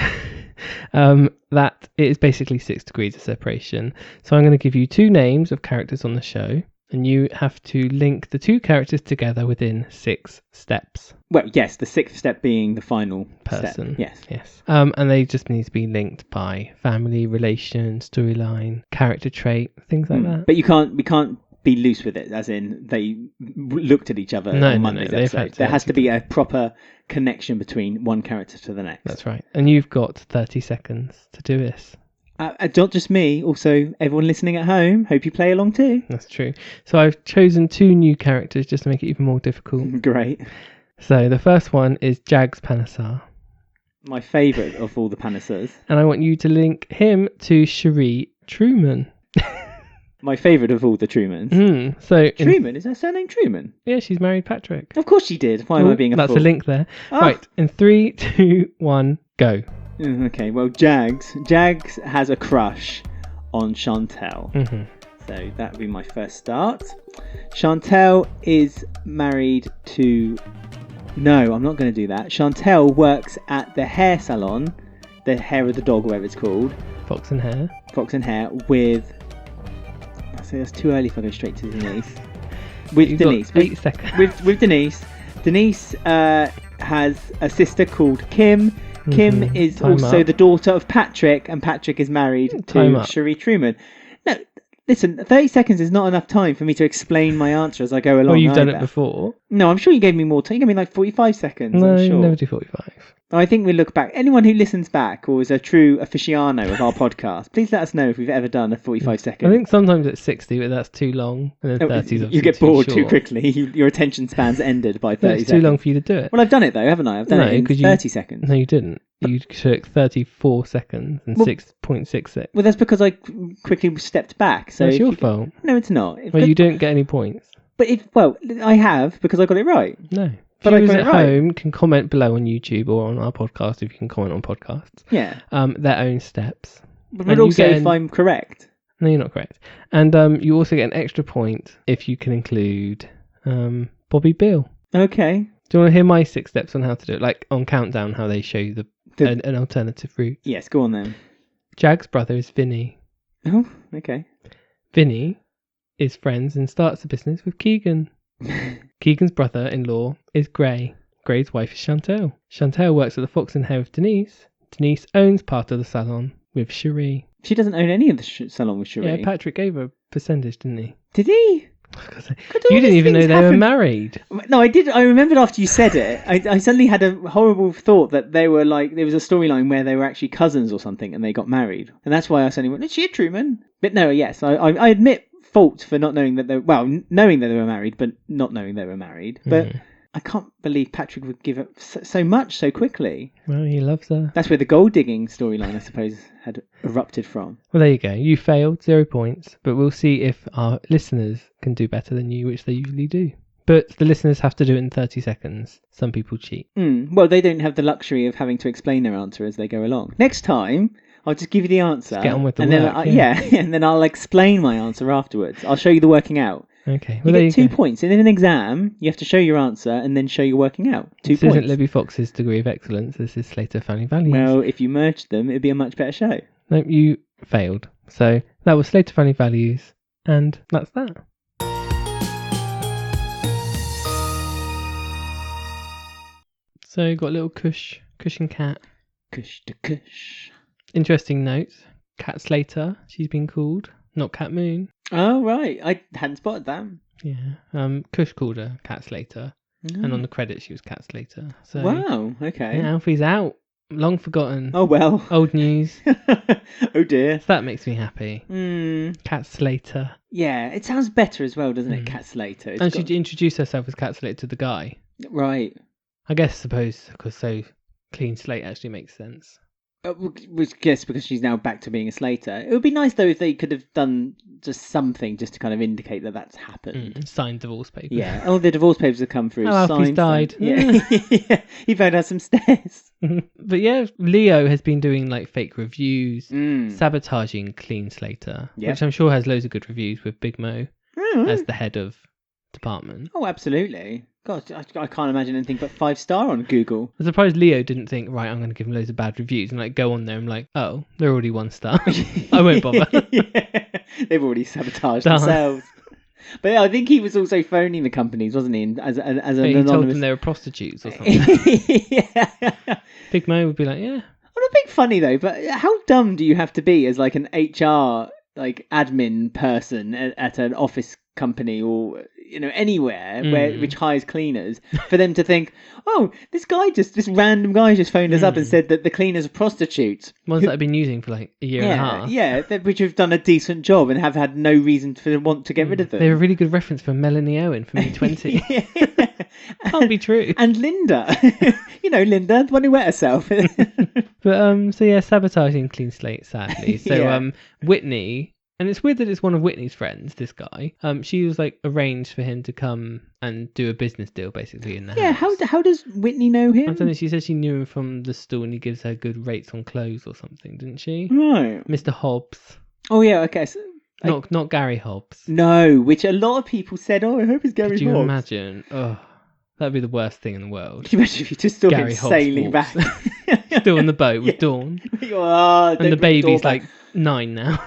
That it is basically 6 degrees of separation. So I'm going to give you 2 names of characters on the show, and you have to link the 2 characters together within 6 steps. Well, yes, the 6th step being the final Person. Step. Yes. And they just need to be linked by family, relation, storyline, character trait, things like that. But we can't be loose with it, as in they looked at each other on Monday's episode. There has to be a proper connection between one character to the next. That's right. And you've got 30 seconds to do this. Not just me, also everyone listening at home. Hope you play along too. That's true. So I've chosen 2 new characters just to make it even more difficult. Great. So the first one is Jags Panasar. My favourite of all the Panasars. And I want you to link him to Sheree Truman. My favourite of all the Trumans. Truman? Is her surname Truman? Yeah, she's married Patrick. Of course she did. Why am I being a fool? That's a link there. Right, in 3, 2, 1, go. Okay, well, Jags has a crush on Chantel. So that would be my first start. Chantel is married to... No, I'm not going to do that. Chantel works at the hair salon, the hair of the dog, whatever it's called. Fox and Hair with... I say that's too early if I go straight to Denise. With Denise. 8 seconds. With Denise. Denise has a sister called Kim. Kim is Time also up. the daughter of Patrick, and Patrick is married to Sheree Truman. No, listen, 30 seconds is not enough time for me to explain my answer as I go along. Well, you've done it before. No, I'm sure you gave me more time. You gave me like 45 seconds. No, I'm sure. you never do 45. I think we look back. Anyone who listens back or is a true aficionado of our podcast, please let us know if we've ever done a 45-second. I think sometimes it's 60, but that's too long. And then 30 is you get bored too short. quickly. Your attention span's ended by 30 No, it's seconds. too long for you to do it. Well, I've done it though, haven't I? I've done it in 30 seconds. No, you didn't. You took 34 seconds and 6.66. Well, that's because I quickly stepped back. So That's your fault. No, it's not. Well, you don't get any points. But I have because I got it right. No. But I Viewers got at it right. home can comment below on YouTube or on our podcast if you can comment on podcasts. Yeah. Their own steps. But also if I'm correct. No, you're not correct. And you also get an extra point if you can include Bobby Bill. Okay. Do you want to hear my 6 steps on how to do it? Like on Countdown, how they show you an alternative route. Yes, go on then. Jag's brother is Vinny. Oh, okay. Vinny is friends and starts a business with Keegan. Keegan's brother-in-law is Gray. Gray's wife is Chantel. Chantel works at the Fox and Hare with Denise. Denise owns part of the salon with Sheree. She doesn't own any of the salon with Sheree. Yeah, Patrick gave her a percentage, didn't he? Did he? You didn't even know they were married. No, I did. I remembered after you said it. I suddenly had a horrible thought that they were like, there was a storyline where they were actually cousins or something and they got married. And that's why I suddenly went, is she a Truman? But no, yes, I admit fault for not knowing that knowing that they were married, but not knowing they were married. But I can't believe Patrick would give up so much so quickly. Well, he loves her. That's where the gold digging storyline, I suppose, had erupted from. Well, there you go. You failed, 0 points. But we'll see if our listeners can do better than you, which they usually do. But the listeners have to do it in 30 seconds. Some people cheat. Well, they don't have the luxury of having to explain their answer as they go along. Next time, I'll just give you the answer. Just get on with the and work. Then and then I'll explain my answer afterwards. I'll show you the working out. Okay. Well, you get 2 points. And in an exam, you have to show your answer and then show your working out. 2 points. This isn't Libby Fox's degree of excellence. This is Slater Family Values. Well, if you merged them, it'd be a much better show. No, you failed. So that was Slater Family Values. And that's that. So got a little Kush and Cat. Kush to Kush. Interesting note. Cat Slater, she's been called. Not Cat Moon. Oh, right. I hadn't spotted that. Yeah. Kush called her Cat Slater. And on the credits she was Cat Slater. So wow, okay. yeah, Alfie's out. Long forgotten. Oh, well. Old news. Oh, dear. So that makes me happy. Cat Slater. Yeah, it sounds better as well, doesn't it? Cat Slater. And she introduced herself as Cat Slater to the guy. Right. I suppose because so clean slate actually makes sense. Guess because she's now back to being a Slater. It would be nice though if they could have done just something just to kind of indicate that that's happened. Signed divorce papers. Yeah. Oh, the divorce papers have come through. Oh, Alfie's died. Yeah. Yeah. He found out some stairs. But yeah, Leo has been doing like fake reviews, sabotaging Clean Slater, which I'm sure has loads of good reviews with Big Mo as the head of department. Oh, absolutely. God, I can't imagine anything but 5-star on Google. I'm surprised Leo didn't think, right, I'm going to give him loads of bad reviews and like go on there and like, oh, they're already 1 star. I won't bother. Yeah. They've already sabotaged themselves. But yeah, I think he was also phoning the companies, wasn't he? As an anonymous... He told them they were prostitutes or something. Yeah. Big Mo would be like, yeah. I'm a bit funny though, but how dumb do you have to be as like an HR like admin person at an office company or anywhere which hires cleaners for them to think, oh, this random guy just phoned us up and said that the cleaners are prostitutes. Ones that I've been using for like a year and a half. Yeah, which have done a decent job and have had no reason to want to get rid of them. They're a really good reference for Melanie Owen from E20. Yeah. Can't be true. And Linda. Linda, the one who wet herself. But so yeah, sabotaging Clean Slate, sadly. So Whitney. And it's weird that it's one of Whitney's friends, this guy. She was like arranged for him to come and do a business deal basically in the house. Yeah, how does Whitney know him? I don't know, she said she knew him from the store and he gives her good rates on clothes or something, didn't she? Right. Mr. Hobbs. Oh yeah, okay. So, not Gary Hobbs. No, which a lot of people said, oh, I hope it's Gary Hobbs. Could you imagine? Oh, that'd be the worst thing in the world. Can you imagine if you just saw him sailing back? Still on the boat with Dawn. And the baby's like 9 now.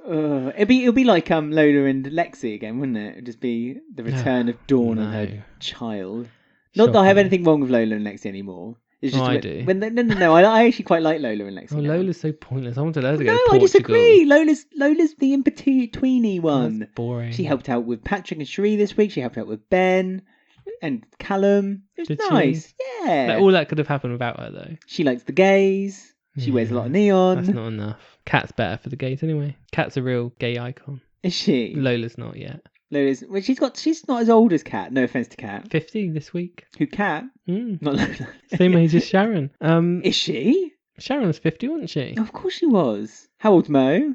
It'll be like Lola and Lexi again, wouldn't it? It'd just be the return of Dawn and her child. Not that I have anything wrong with Lola and Lexi anymore. It's just I do. No. I actually quite like Lola and Lexi. Oh, now. Lola's so pointless. I wanted her to go to Portugal. No, I disagree. Lola's the in-betweeny one. That's boring. She helped out with Patrick and Sheree this week. She helped out with Ben. And Callum. It was Did nice. Yeah. All that could have happened without her, though. She likes the gays. She wears a lot of neon. That's not enough. Kat's better for the gays anyway. Kat's a real gay icon. Is she? Lola's not yet. Lola's. Well, she's not as old as Kat. No offense to Kat. 50 this week. Who, Kat? Not Lola. Same age as Sharon. Is she? Sharon was 50, wasn't she? Of course she was. How old's Mo?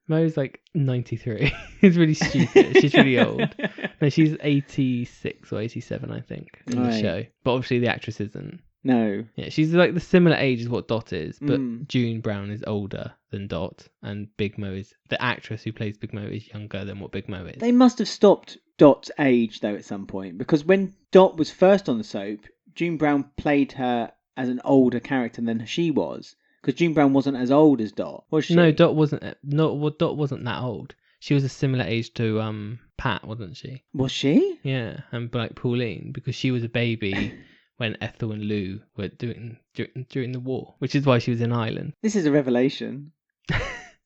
Mo's like 93. It's really stupid. She's really old. No, she's 86 or 87, I think, in the show. But obviously the actress isn't. No. Yeah, she's like the similar age as what Dot is, but June Brown is older than Dot, and Big Mo is the actress who plays Big Mo is younger than what Big Mo is. They must have stopped Dot's age though at some point, because when Dot was first on the soap, June Brown played her as an older character than she was, because June Brown wasn't as old as Dot, was she? No, Dot wasn't. Dot wasn't that old. She was a similar age to Pat, wasn't she? Was she? Yeah, and like Pauline, because she was a baby. When Ethel and Lou were during the war, which is why she was in Ireland. This is a revelation.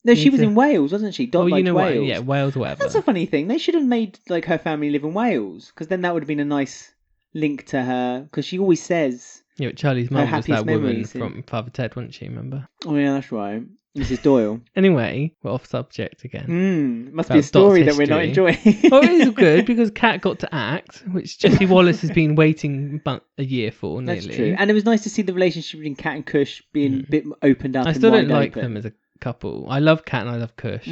No, she was in Wales, wasn't she? Dot liked Wales. What? Yeah, Wales, whatever. That's a funny thing. They should have made like her family live in Wales, because then that would have been a nice link to her. Because she always says. Yeah, but Charlie's mum was that woman from Father Ted, wasn't she? Remember? Oh yeah, that's right. Mrs. Doyle. Anyway, we're off subject again. Must be a story that we're not enjoying. Well, it is good because Kat got to act, which Jessie Wallace has been waiting a year for, nearly. That's true. And it was nice to see the relationship between Kat and Kush being a bit opened up. I still don't like them as a couple. I love Kat and I love Kush.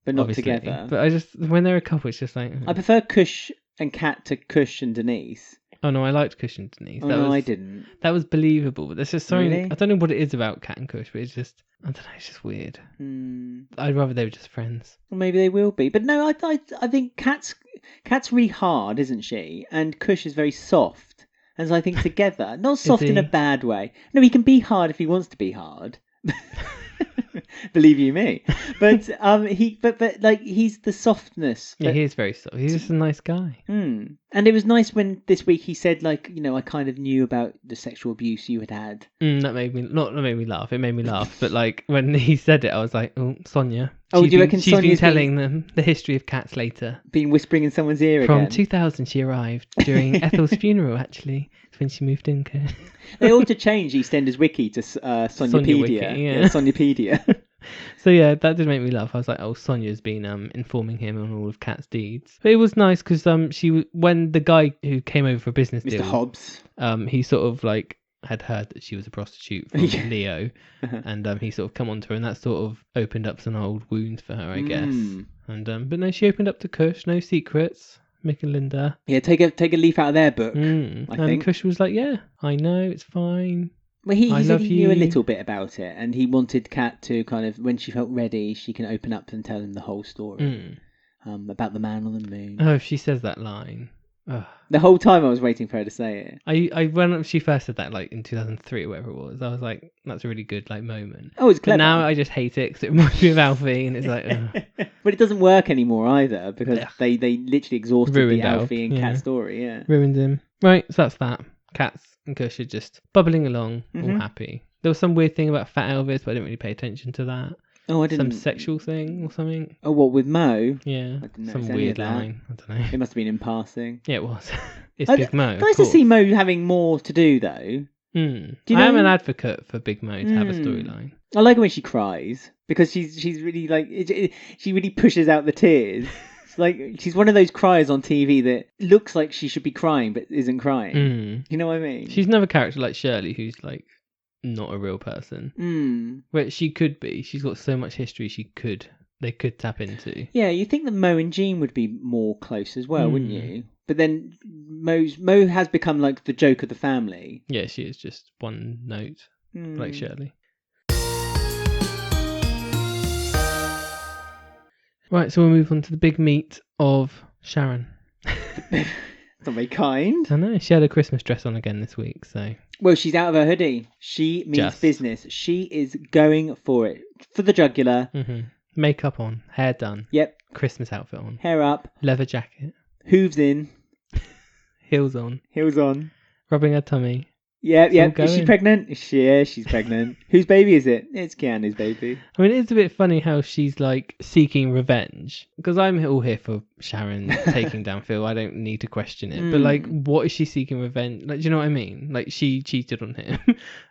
But not obviously. Together. But when they're a couple, it's just like... I prefer Kush and Kat to Kush and Denise. Oh no, I liked Kush and Denise. I didn't. That was believable, but there's just something... Really? I don't know what it is about Kat and Kush, but it's just... I don't know, it's just weird. I'd rather they were just friends. Well, maybe they will be. But no, I think Kat's really hard, isn't she? And Kush is very soft. And so I think together, not soft in a bad way. No, he can be hard if he wants to be hard. Believe you me. But he's the softness. Yeah, he is very soft. He's just a nice guy. And it was nice when this week he said, like, you know, I kind of knew about the sexual abuse you had. That made me laugh. It made me laugh. But like when he said it, I was like, oh, Sonia. Do you reckon she's been telling them the history of Kat Slater? Been whispering in someone's ear From again. 2000, she arrived during Ethel's funeral. Actually, it's when she moved in. They ought to change EastEnders Wiki to Soniapedia. Wiki, yeah. Soniapedia. So yeah, that did make me laugh. I was like, oh, Sonia's been informing him on all of Kat's deeds. But it was nice because when the guy who came over for a business deal, Mr. Hobbs, he sort of like had heard that she was a prostitute from Leo, and he sort of come on to her, and that sort of opened up some old wounds for her, I guess. And but no, she opened up to Kush, no secrets. Mick and Linda. Yeah, take a leaf out of their book. I think. And Kush was like, yeah, I know, it's fine. Well, he said he knew a little bit about it, and he wanted Kat to kind of, when she felt ready, she can open up and tell him the whole story about the man on the moon. Oh, if she says that line. Ugh. The whole time I was waiting for her to say it. When she first said that, like in 2003 or whatever it was, I was like, that's a really good like moment. Oh, it's clever. But now I just hate it because it reminds me of Alfie, and it's like, ugh. But it doesn't work anymore either, because they literally exhausted Ruined the Alfie and Kat story. Yeah, ruined him. Right, so that's that. Cats and Kush are just bubbling along, all happy. There was some weird thing about Fat Elvis, but I didn't really pay attention to that. Oh, I didn't. Some sexual thing or something. Oh, what, with Mo? Yeah, I didn't some weird line. I don't know. It must have been in passing. Yeah, it was. It's Big Mo. Nice to see Mo having more to do, though. Do you know? I am an advocate for Big Mo to have a storyline. I like it when she cries, because she's really like she really pushes out the tears. It's like she's one of those criers on TV that looks like she should be crying but isn't crying. You know what I mean? She's another character like Shirley, who's like not a real person. But she could be. She's got so much history they could tap into. Yeah, you think that Mo and Jean would be more close as well, wouldn't you? But then Mo has become like the joke of the family. Yeah, she is just one note, like Shirley. Right, so we'll move on to the big meat of Sharon. Not very kind. I know, she had a Christmas dress on again this week, so... Well, she's out of her hoodie. She means business. She is going for it. For the jugular. Makeup on, hair done. Yep. Christmas outfit on. Hair up. Leather jacket. Hooves in. Heels on. Heels on. Rubbing her tummy. Yeah. Is she pregnant? She's pregnant. Whose baby is it? It's Keanu's baby. I mean, it's a bit funny how she's like seeking revenge, because I'm all here for Sharon taking down Phil. I don't need to question it. But like, what is she seeking revenge? Like, do you know what I mean? Like, she cheated on him,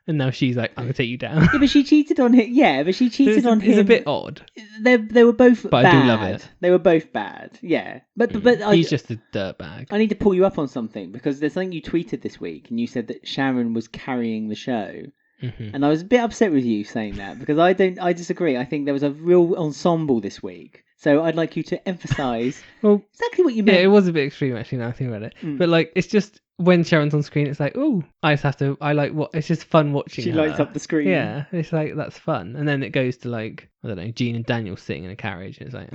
and now she's like, I'm gonna take you down. Yeah, but she cheated on him. Yeah, but she cheated on him. It's a bit odd. They were both but bad. I do love it. They were both bad. Yeah, but He's just a dirtbag. I need to pull you up on something because there's something you tweeted this week, and you said that Sharon was carrying the show. And I was a bit upset with you saying that because I disagree. I think there was a real ensemble this week. So I'd like you to emphasise exactly what you meant. Yeah, it was a bit extreme actually now I think about it. But like, it's just when Sharon's on screen, it's like, ooh, it's just fun watching her. She lights up the screen. Yeah, it's like, that's fun. And then it goes to like, I don't know, Jean and Daniel sitting in a carriage. And it's like,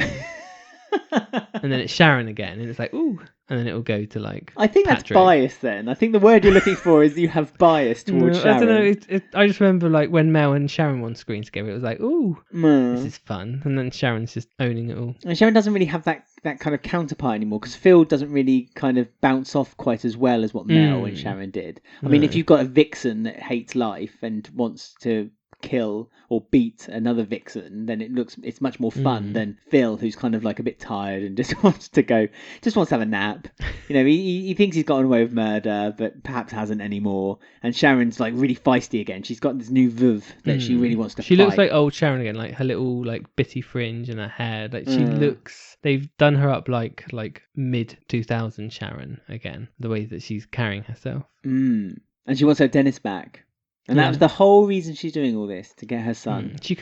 and then it's Sharon again. And it's like, ooh. And then it will go to like, I think Patrick. That's bias then. I think the word you're looking for is you have bias towards Sharon. I don't know. I just remember like when Mel and Sharon were on screen together, it was like, ooh, this is fun. And then Sharon's just owning it all. And Sharon doesn't really have that kind of counterpart anymore because Phil doesn't really kind of bounce off quite as well as what Mel and Sharon did. I mean, if you've got a vixen that hates life and wants to kill or beat another vixen, then it's much more fun than Phil, who's kind of like a bit tired and just wants to have a nap. You know, he thinks he's gotten away with murder, but perhaps hasn't anymore. And Sharon's like really feisty again. She's got this new vuv that she really wants to fight. She looks like old Sharon again, like her little like bitty fringe and her hair. Like she looks. They've done her up like mid 2000 Sharon again. The way that she's carrying herself. And she wants her Dennis back. And that was the whole reason she's doing all this, to get her son. She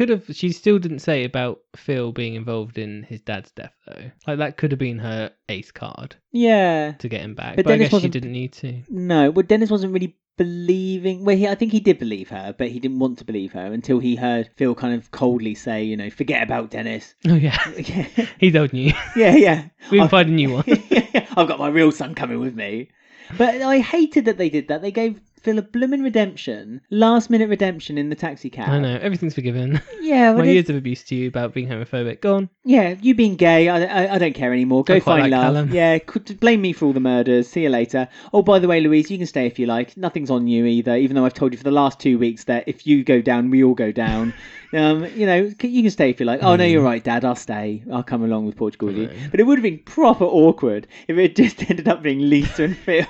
still didn't say about Phil being involved in his dad's death, though. Like, that could have been her ace card. Yeah. To get him back. But I guess she didn't need to. No, well, Dennis wasn't really believing. Well, I think he did believe her, but he didn't want to believe her until he heard Phil kind of coldly say, you know, forget about Dennis. Oh, yeah. He told you. Yeah. We can find a new one. I've got my real son coming with me. But I hated that they did that. They gave Phil a bloomin' redemption, last minute redemption in the taxi cab. I know, everything's forgiven. Yeah, my years of abuse to you about being homophobic, go on. Yeah, you being gay, I don't care anymore. Go find love. Callum. Yeah, blame me for all the murders. See you later. Oh, by the way, Louise, you can stay if you like. Nothing's on you either, even though I've told you for the last 2 weeks that if you go down, we all go down. You know, you can stay if you like. Oh, no, you're right, Dad. I'll stay. I'll come along with Portugal with you. But it would have been proper awkward if it just ended up being Lisa and Phil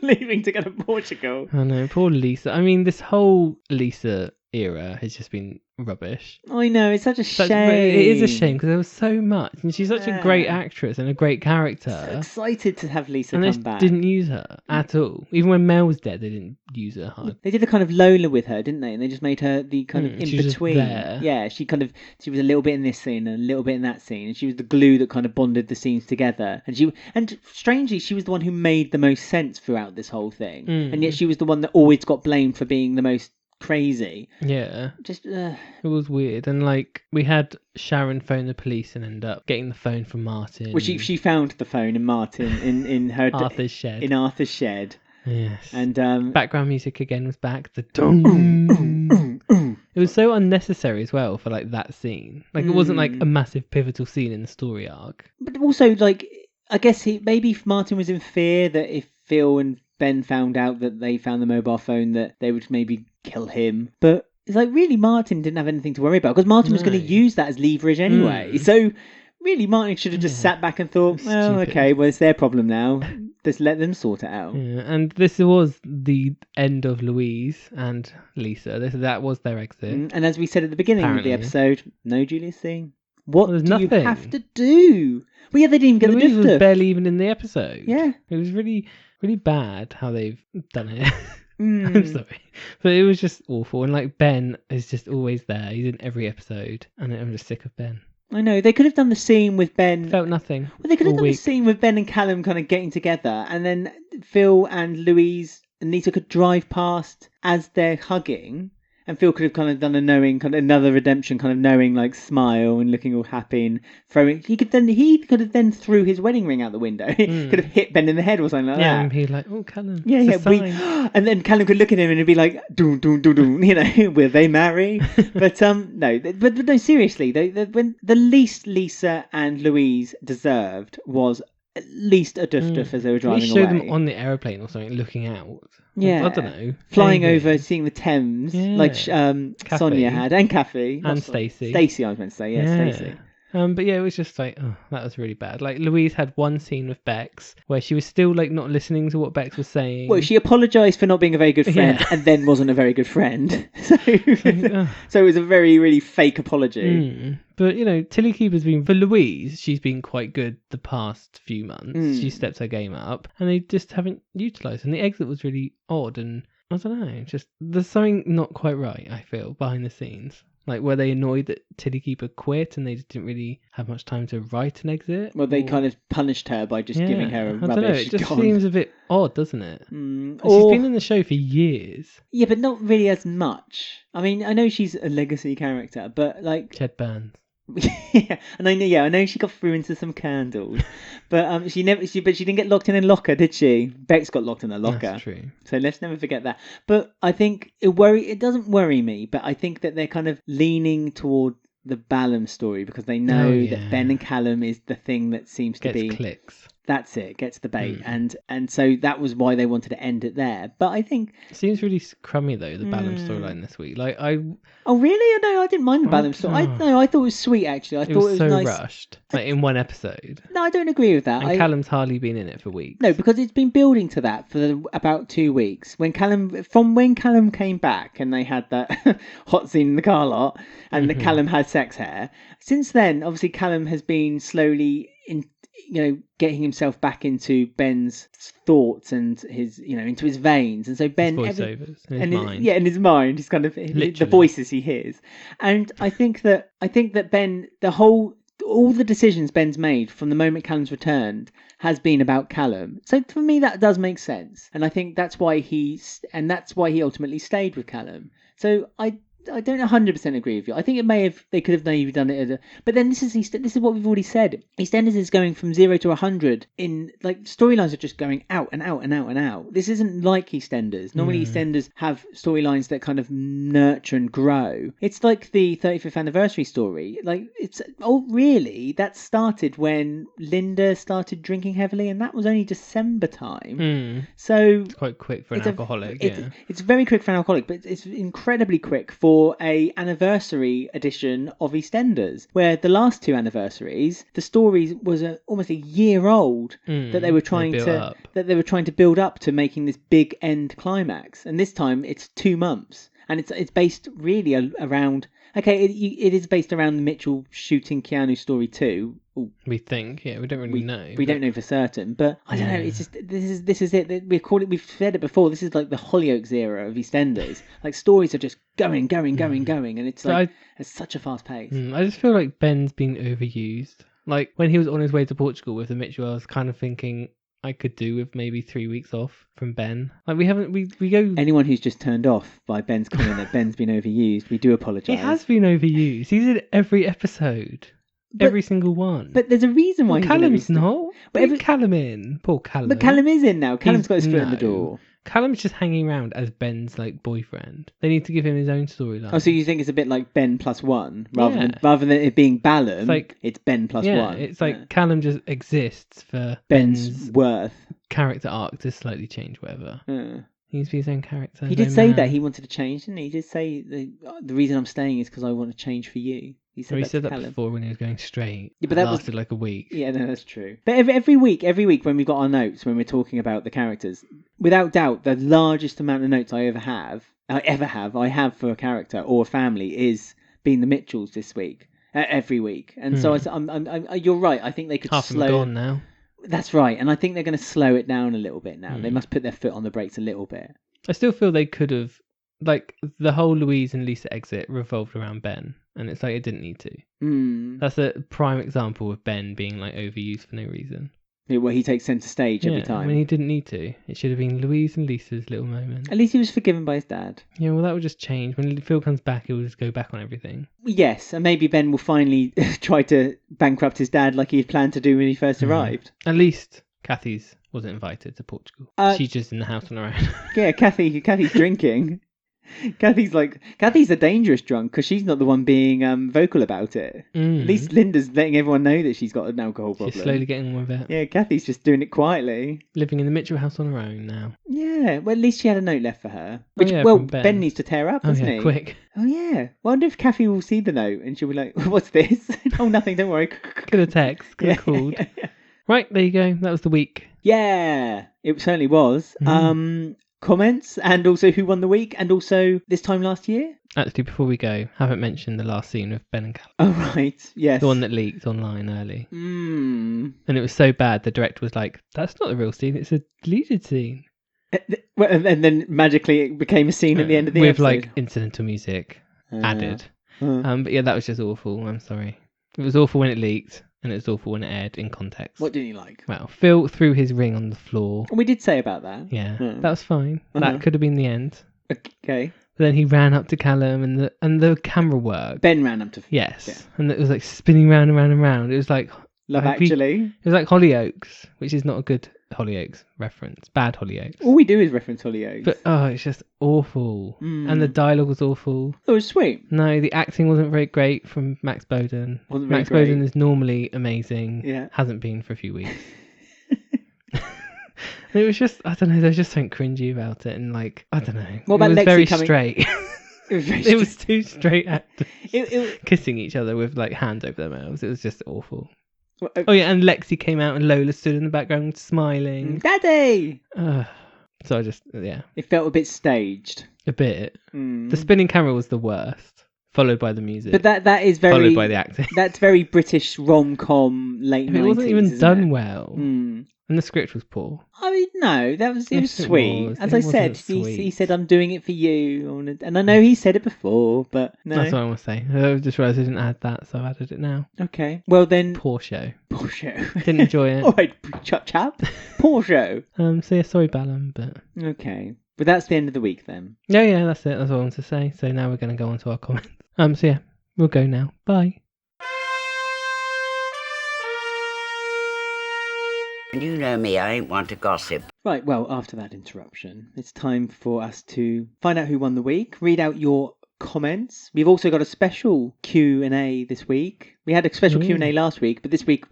leaving to go to Portugal. I know, poor Lisa. I mean, this whole Lisa era has just been rubbish. I know, it's such a shame. It is a shame because there was so much, and she's such a great actress and a great character. So excited to have Lisa come back. They didn't use her at all. Even when Mel was dead, they didn't use her hard. They did a kind of Lola with her, didn't they? And they just made her the kind of in between. Yeah, she was a little bit in this scene and a little bit in that scene, and she was the glue that kind of bonded the scenes together. And strangely, she was the one who made the most sense throughout this whole thing, and yet she was the one that always got blamed for being the most crazy. Yeah, just it was weird. And like, we had Sharon phone the police and end up getting the phone from Martin. Well, she found the phone in Martin in her Arthur's shed. In Arthur's shed. Yes. And background music again was back. The dong. It was so unnecessary as well for like that scene. Like, it wasn't like a massive pivotal scene in the story arc. But also, like, I guess maybe Martin was in fear that if Phil and Ben found out that they found the mobile phone, that they would maybe kill him. But it's like, really, Martin didn't have anything to worry about because Martin was going to use that as leverage anyway. So really, Martin should have just sat back and thought, well, okay, well, it's their problem now. Just let them sort it out. Yeah, and this was the end of Louise and Lisa. That was their exit. And as we said at the beginning of the episode, no Julius C. What do you have to do? Well, yeah, they didn't even get Louise the duff. Louise was barely even in the episode. Yeah. It was really, really bad how they've done it. I'm sorry. But it was just awful. And like, Ben is just always there. He's in every episode. And I'm just sick of Ben. I know. They could have done the scene with Ben. Felt nothing. Well, they could have done the scene with Ben and Callum kind of getting together. And then Phil and Louise and Lisa could drive past as they're hugging. And Phil could have kind of done a knowing, kind of another redemption, kind of knowing, like, smile and looking all happy and throwing. He could have then threw his wedding ring out the window. Could have hit Ben in the head or something like that. Yeah, and be like, oh, Callum. Yeah. And then Callum could look at him and it'd be like, doom, doom, doom, doom. You know, will they marry? But no, seriously, when the least Lisa and Louise deserved was at least a duff as they were driving away. Show them on the aeroplane or something, looking out. Yeah, I don't know. Flying over, seeing the Thames, like Sonia had, and Kathy. And Stacey. Stacey, I was meant to say, Stacey. But yeah, it was just like, oh, that was really bad. Like, Louise had one scene with Bex where she was still like not listening to what Bex was saying. Well, she apologised for not being a very good friend, and then wasn't a very good friend. So it was a very, really fake apology. But, you know, Tilly Keeper's been, for Louise, she's been quite good the past few months. She stepped her game up, and they just haven't utilised. And the exit was really odd, and I don't know, just there's something not quite right, I feel, behind the scenes. Like, were they annoyed that Tilly Keeper quit and they just didn't really have much time to write an exit? Well, they kind of punished her by just giving her a rubbish. I don't know, it just seems a bit odd, doesn't it? She's been in the show for years. Yeah, but not really as much. I mean, I know she's a legacy character, but like... Ched Burns. Yeah, and I know she got through into some candles, but she didn't get locked in a locker, did she? Bex got locked in a locker. That's true. So let's never forget that. But I think it doesn't worry me, but I think that they're kind of leaning toward the Ballum story because they know that Ben and Callum is the thing that seems to be clicks. That's it, gets the bait, and so that was why they wanted to end it there. But I think it seems really crummy though, the Ballum storyline this week. Like oh really? No, I didn't mind the Ballum story. I thought it was sweet actually. I thought it was so nice. Rushed, like in one episode. No, I don't agree with that. And Callum's hardly been in it for weeks. No, because it's been building to that for about 2 weeks. When Callum came back and they had that hot scene in the car lot, and the Callum had sex hair. Since then, obviously Callum has been slowly getting himself back into Ben's thoughts and his, into his veins. And so Ben... His voiceovers in his mind. In his mind. He's kind of... The voices he hears. And I think that Ben... All the decisions Ben's made from the moment Callum's returned has been about Callum. So for me, that does make sense. And I think that's why he ultimately stayed with Callum. So I don't 100% agree with you. I think they could have maybe done it but then this is what we've already said. EastEnders is going from 0 to 100 in, like, storylines are just going out and out and out and out. This isn't like EastEnders. Normally EastEnders have storylines that kind of nurture and grow. It's like the 35th anniversary story. Like, really? That started when Linda started drinking heavily, and that was only December time. So it's quite quick for an alcoholic. It's very quick for an alcoholic, but it's incredibly quick for a anniversary edition of EastEnders, where the last 2 anniversaries, the story was almost a year old that they were trying to build up to making this big end climax, and this time it's 2 months, and it's based really around. Okay, it is based around the Mitchell shooting Keanu story too. Ooh. We think, we don't really know. We don't know for certain, but I don't know. It's just this is it. We've said it before. This is like the Hollyoaks era of EastEnders. Like, stories are just going, and it's it's such a fast pace. I just feel like Ben's been overused. Like, when he was on his way to Portugal with the Mitchell, I was kind of thinking I could do with maybe 3 weeks off from Ben. Like, we go... Anyone who's just turned off by Ben's comment that Ben's been overused, we do apologise. He has been overused. He's in every episode. Every single one. But there's a reason why Callum's not. But Callum in. Poor Callum. But Callum is in now. Callum's got his foot in the door. Callum's just hanging around as Ben's, like, boyfriend. They need to give him his own storyline. Oh, so you think it's a bit like Ben +1 rather than it being Ballum? It's Ben +1. It's like Callum just exists for Ben's worth. Character arc to slightly change, whatever. He needs to be his own character. He did say that he wanted to change, didn't he? He did say the reason I'm staying is because I want to change for you. He said that before when he was going straight. Yeah, but that lasted like a week. Yeah, no, that's true. But every week when we've got our notes, when we're talking about the characters, without doubt, the largest amount of notes I ever have for a character or a family is being the Mitchells this week, every week. And so you're right. I think they could half slow. Half of them gone now. That's right, and I think they're going to slow it down a little bit now. They must put their foot on the brakes a little bit. I still feel they could have, like, the whole Louise and Lisa exit revolved around Ben, and it's like it didn't need to. That's a prime example of Ben being, like, overused for no reason. Where he takes centre stage every time. I mean, he didn't need to. It should have been Louise and Lisa's little moment. At least he was forgiven by his dad. Yeah, well, that would just change. When Phil comes back, he'll just go back on everything. Yes, and maybe Ben will finally try to bankrupt his dad like he had planned to do when he first arrived. At least Kathy's wasn't invited to Portugal. She's just in the house on her own. Yeah, Kathy's drinking. Kathy's a dangerous drunk because she's not the one being vocal about it. At least Linda's letting everyone know that she's got an alcohol problem. She's slowly getting on with it. Yeah, Kathy's just doing it quietly. Living in the Mitchell house on her own now. Yeah, well, at least she had a note left for her. Which, from Ben needs to tear up, doesn't he? Quick. Oh, yeah. Well, I wonder if Kathy will see the note and she'll be like, what's this? Oh, nothing, don't worry. Could have texted, could have called. Right, there you go. That was the week. Yeah, it certainly was. Comments and also who won the week and also this time last year. Actually, before we go, haven't mentioned the last scene of Ben and Callum. Oh, right. Yes. The one that leaked online early. And it was so bad, the director was like, that's not the real scene, it's a deleted scene. And then magically it became a scene at the end of the with episode. Like incidental music added. But yeah, that was just awful. I'm sorry. It was awful when it leaked. And it was awful when it aired in context. What didn't you like? Well, Phil threw his ring on the floor. We did say about that. Yeah, that was fine. That could have been the end. Okay. But then he ran up to Callum and the camera work. Ben ran up to... Yes. Yeah. And it was like spinning round and round and round. It was like... Love Actually. It was like Hollyoaks, which is not a good Hollyoaks reference. Bad Hollyoaks. All we do is reference Hollyoaks. But, it's just awful. And the dialogue was awful. It was sweet. No, the acting wasn't very great from Max Bowden. Max Bowden is normally amazing. Yeah. Hasn't been for a few weeks. It was just, I don't know, there was just something cringy about it. And like, I don't know. What about it was Lexi very coming... straight. It was two straight actors it... kissing each other with like hands over their mouths. It was just awful. Oh yeah, and Lexi came out and Lola stood in the background smiling. Daddy! So I just, yeah. It felt a bit staged. A bit. The spinning camera was the worst, followed by the music. But that is very... Followed by the acting. That's very British rom-com, late 90s, it wasn't even done it? Well. And the script was poor. I mean, no, it was sweet. As I said, he said, I'm doing it for you. And I know he said it before, but no. That's what I want to say. I just realised I didn't add that, so I've added it now. Okay. Well then... Poor show. Didn't enjoy it. All right, chap. Poor show. So yeah, sorry, Ballum, but... Okay. But that's the end of the week then. Yeah, that's it. That's what I want to say. So now we're going to go on to our comments. So yeah, we'll go now. Bye. You know me, I ain't one to gossip. Right, well, after that interruption, it's time for us to find out who won the week, read out your comments. We've also got a special Q&A this week. We had a special Q&A last week, but this week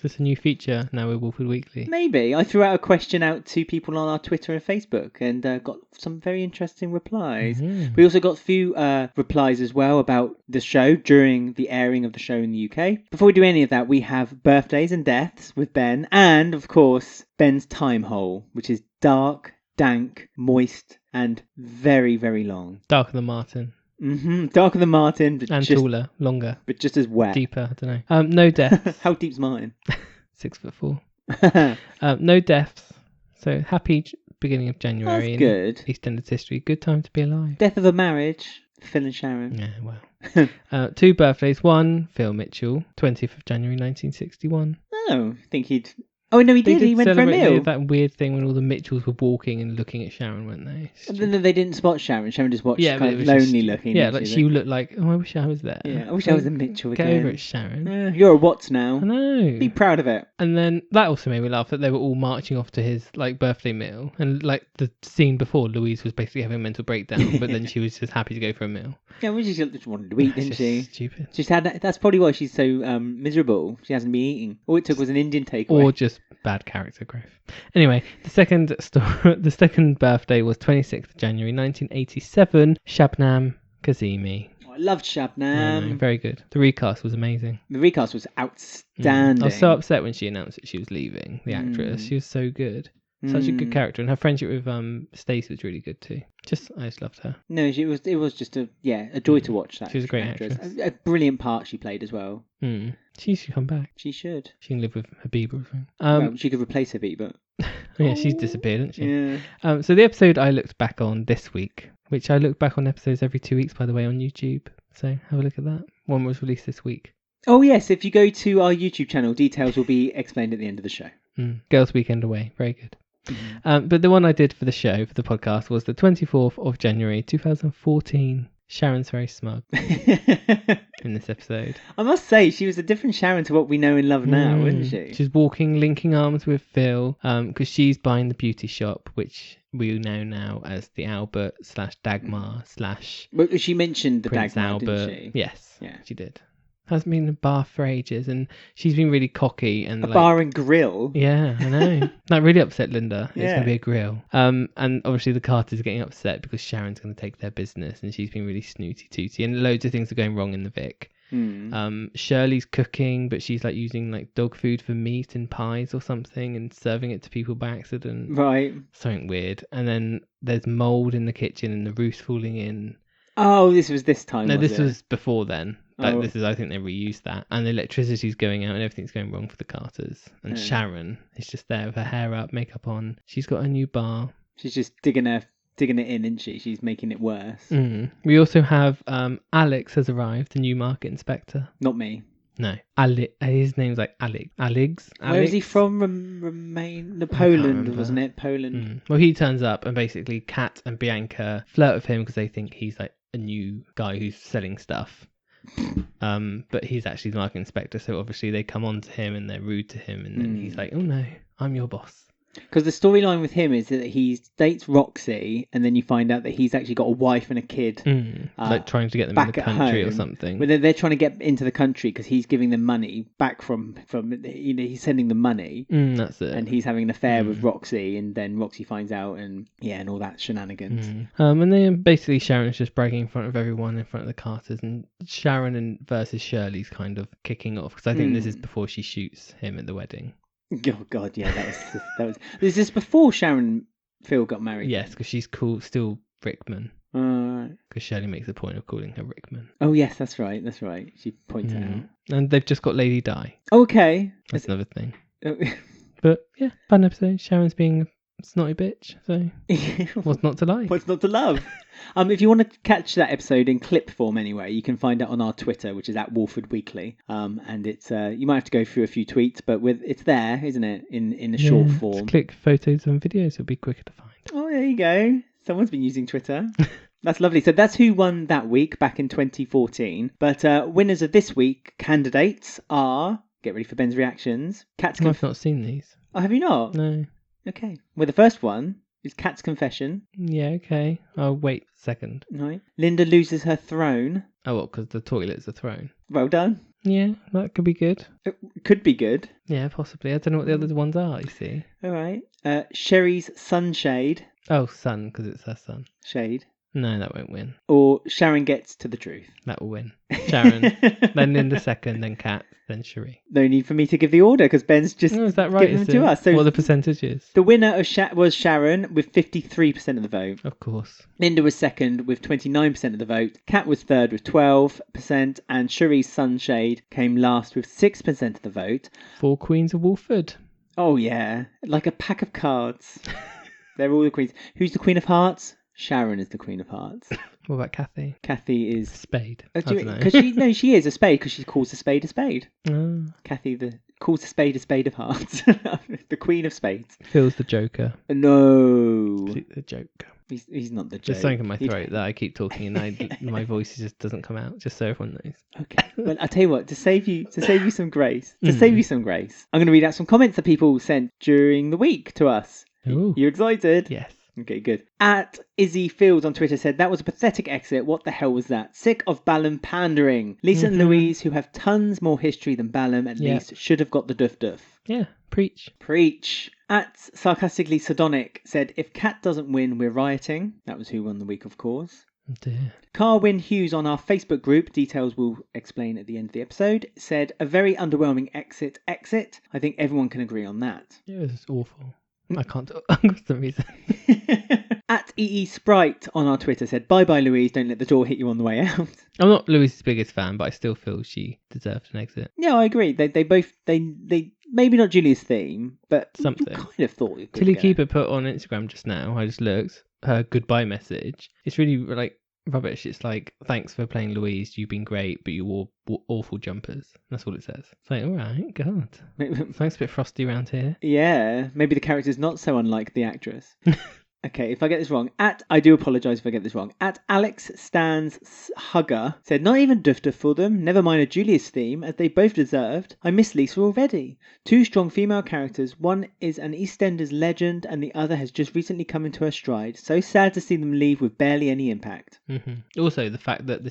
It's a new feature now with Walford Weekly. Maybe. I threw out a question out to people on our Twitter and Facebook and got some very interesting replies. We also got a few replies as well about the show during the airing of the show in the UK. Before we do any of that, we have birthdays and deaths with Ben and, of course, Ben's time hole, which is dark, dank, moist, and very, very long. Darker than Martin. Darker than Martin. But and taller, longer. But just as wet. Deeper, I don't know. No deaths. How deep's mine? 6'4". No deaths. So happy beginning of January. That's good. EastEnders history. Good time to be alive. Death of a marriage. Phil and Sharon. Yeah, well. 2 birthdays. 1, Phil Mitchell, 20th of January 1961. Oh, I think he'd... Oh, no, he did. He went for a meal. That weird thing when all the Mitchells were walking and looking at Sharon, weren't they? No, they didn't spot Sharon. Sharon just watched kind of lonely looking. Yeah, like she looked like, I wish I was there. Yeah, I wish I was a Mitchell again. Get over it, Sharon. You're a Watts now. I know. Be proud of it. And then that also made me laugh that they were all marching off to his birthday meal. And the scene before, Louise was basically having a mental breakdown, but then she was just happy to go for a meal. Yeah, well, she just wanted to eat, didn't she? Stupid. That's probably why she's so miserable. She hasn't been eating. All it took was an Indian takeaway. Or just bad character growth. Anyway, the second birthday was 26th of January 1987. Shabnam Kazemi. I loved Shabnam. Very good. The recast was amazing. The recast was outstanding. I was so upset when she announced that she was leaving, the actress. She was so good. Such a good character, and her friendship with Stacey was really good too. I just loved her. No, it was just a joy to watch that. She was a great actress. A brilliant part she played as well. She should come back. She should. She can live with Habib or something. Well, she could replace Habib, but yeah, she's disappeared, hasn't she? Yeah. So the episode I looked back on this week, which I look back on episodes every 2 weeks, by the way, on YouTube. So have a look at that. One was released this week. Oh yes, if you go to our YouTube channel, details will be explained at the end of the show. Girls' Weekend Away, very good. But the one I did for the show, for the podcast, was the 24th of January 2014. Sharon's very smug. in this episode. I must say, she was a different Sharon to what we know and love now, isn't she? She's walking, linking arms with Phil, because she's buying the beauty shop, which we know now as the Albert / Dagmar / Well, she mentioned the Prince Dagmar, Albert. didn't she? Yes, Yeah. she did. Hasn't been in a bar for ages, and she's been really cocky and A bar and grill. Yeah, I know. That really upset Linda. It's Yeah. going to be a grill. And obviously the Carters are getting upset because Sharon's going to take their business, and she's been really snooty tooty, and loads of things are going wrong in the Vic. Shirley's cooking, but she's like using like dog food for meat in pies or something and serving it to people by accident. Right. Something weird. And then there's mold in the kitchen and the roof's falling in. Oh, this was this time. No, was this it? was before then. Like, Oh. this is, I think they reused that. And the electricity's going out and everything's going wrong for the Carters. And Sharon is just there with her hair up, makeup on. She's got a new bar. She's just digging it in, isn't she? She's making it worse. We also have Alex has arrived, the new market inspector. Not me. No, his name's like Alex. Where is he from? Remain Poland, remember. wasn't it? Poland. Well, he turns up and basically Kat and Bianca flirt with him because they think he's like a new guy who's selling stuff. But he's actually the market inspector, so obviously they come on to him and they're rude to him, and then he's like, "Oh no, I'm your boss." Because the storyline with him is that he dates Roxy, and then you find out that he's actually got a wife and a kid. Like trying to get them in back the at country or home. something. But they're trying to get into the country because he's giving them money back from he's sending them money, That's it. and he's having an affair with Roxy, and then Roxy finds out, and all that shenanigans. And then basically Sharon's just bragging in front of everyone, in front of the Carters, and Sharon versus Shirley's kind of kicking off because I think this is before she shoots him at the wedding. Oh God, yeah, that was. Is this before Sharon Phil got married? Yes, because she's still Rickman. Right. Because Shirley makes a point of calling her Rickman. Oh yes, that's right. She points it out. And they've just got Lady Di. Oh, okay. That's another thing. Oh. But yeah, fun episode. Sharon's being a snotty bitch. So what's not to like? What's not to love? If you want to catch that episode in clip form anyway, you can find it on our Twitter, which is at Walford Weekly. And it's you might have to go through a few tweets, but it's there, isn't it? In a short form. Just click photos and videos. It'll be quicker to find. Oh, there you go. Someone's been using Twitter. That's lovely. So that's who won that week back in 2014. But winners of this week, candidates are, get ready for Ben's reactions. I've not seen these. Oh, have you not? No. Okay. Well, the first one is Kat's confession. Yeah, okay. I'll wait a second. Right. Linda loses her throne. Oh, what? Because the toilet's a throne. Well done. Yeah, that could be good. It could be good. Yeah, possibly. I don't know what the other ones are, you see. All right. Sheree's sunshade. Oh, sun, because it's her son. Shade. No, that won't win. Or Sharon gets to the truth. That will win. Sharon, then Linda second, then Kat, then Sheree. No need for me to give the order because Ben's just Oh, is that right? given them to us. So what are the percentages? the winner was Sharon with 53% of the vote. Of course. Linda was second with 29% of the vote. Kat was third with 12%. And Sheree's sunshade came last with 6% of the vote. 4 Queens of Walford. Oh, yeah. Like a pack of cards. They're all the queens. Who's the Queen of Hearts? Sharon is the Queen of Hearts. What about Kathy? Kathy is... Spade. Because she is a spade because she calls a spade a spade. Oh. Kathy calls a spade of hearts. The Queen of Spades. Phil's the Joker. No. The Joker. He's not the Joker. There's something in my throat that I keep talking and my voice just doesn't come out, just so everyone knows. Okay. Well, I'll tell you what, to save you some grace, I'm going to read out some comments that people sent during the week to us. Ooh. You excited? Yes. Okay, good. At Izzy Fields on Twitter said, that was a pathetic exit. What the hell was that? Sick of Ballum pandering. Lisa and Louise, who have tons more history than Ballum, at least, should have got the duff. Yeah, preach. Preach. At Sarcastically Sardonic said, if Kat doesn't win, we're rioting. That was who won the week, of course. Oh dear. Carwyn Hughes on our Facebook group, details we'll explain at the end of the episode, said, a very underwhelming exit. I think everyone can agree on that. It was awful. I can't do it for some reason. At EE Sprite on our Twitter said, bye Louise, don't let the door hit you on the way out. I'm not Louise's biggest fan, but I still feel she deserved an exit. Yeah, I agree. They both maybe not Julia's theme, but something. Kind of thought it could Tilly go. Keeper put on Instagram just now, I just looked, her goodbye message. It's really like rubbish. It's like, thanks for playing Louise, you've been great, but you wore awful jumpers. That's all it says. It's like, alright, God. Thanks, a bit frosty around here. Yeah, maybe the character's not so unlike the actress. Okay, if I get this wrong, I do apologise if I get this wrong. At Alex Stans Hugger said, not even Dufter for them, never mind a Julius theme, as they both deserved. I miss Lisa already. 2 strong female characters, one is an EastEnders legend and the other has just recently come into her stride. So sad to see them leave with barely any impact. Also, the fact that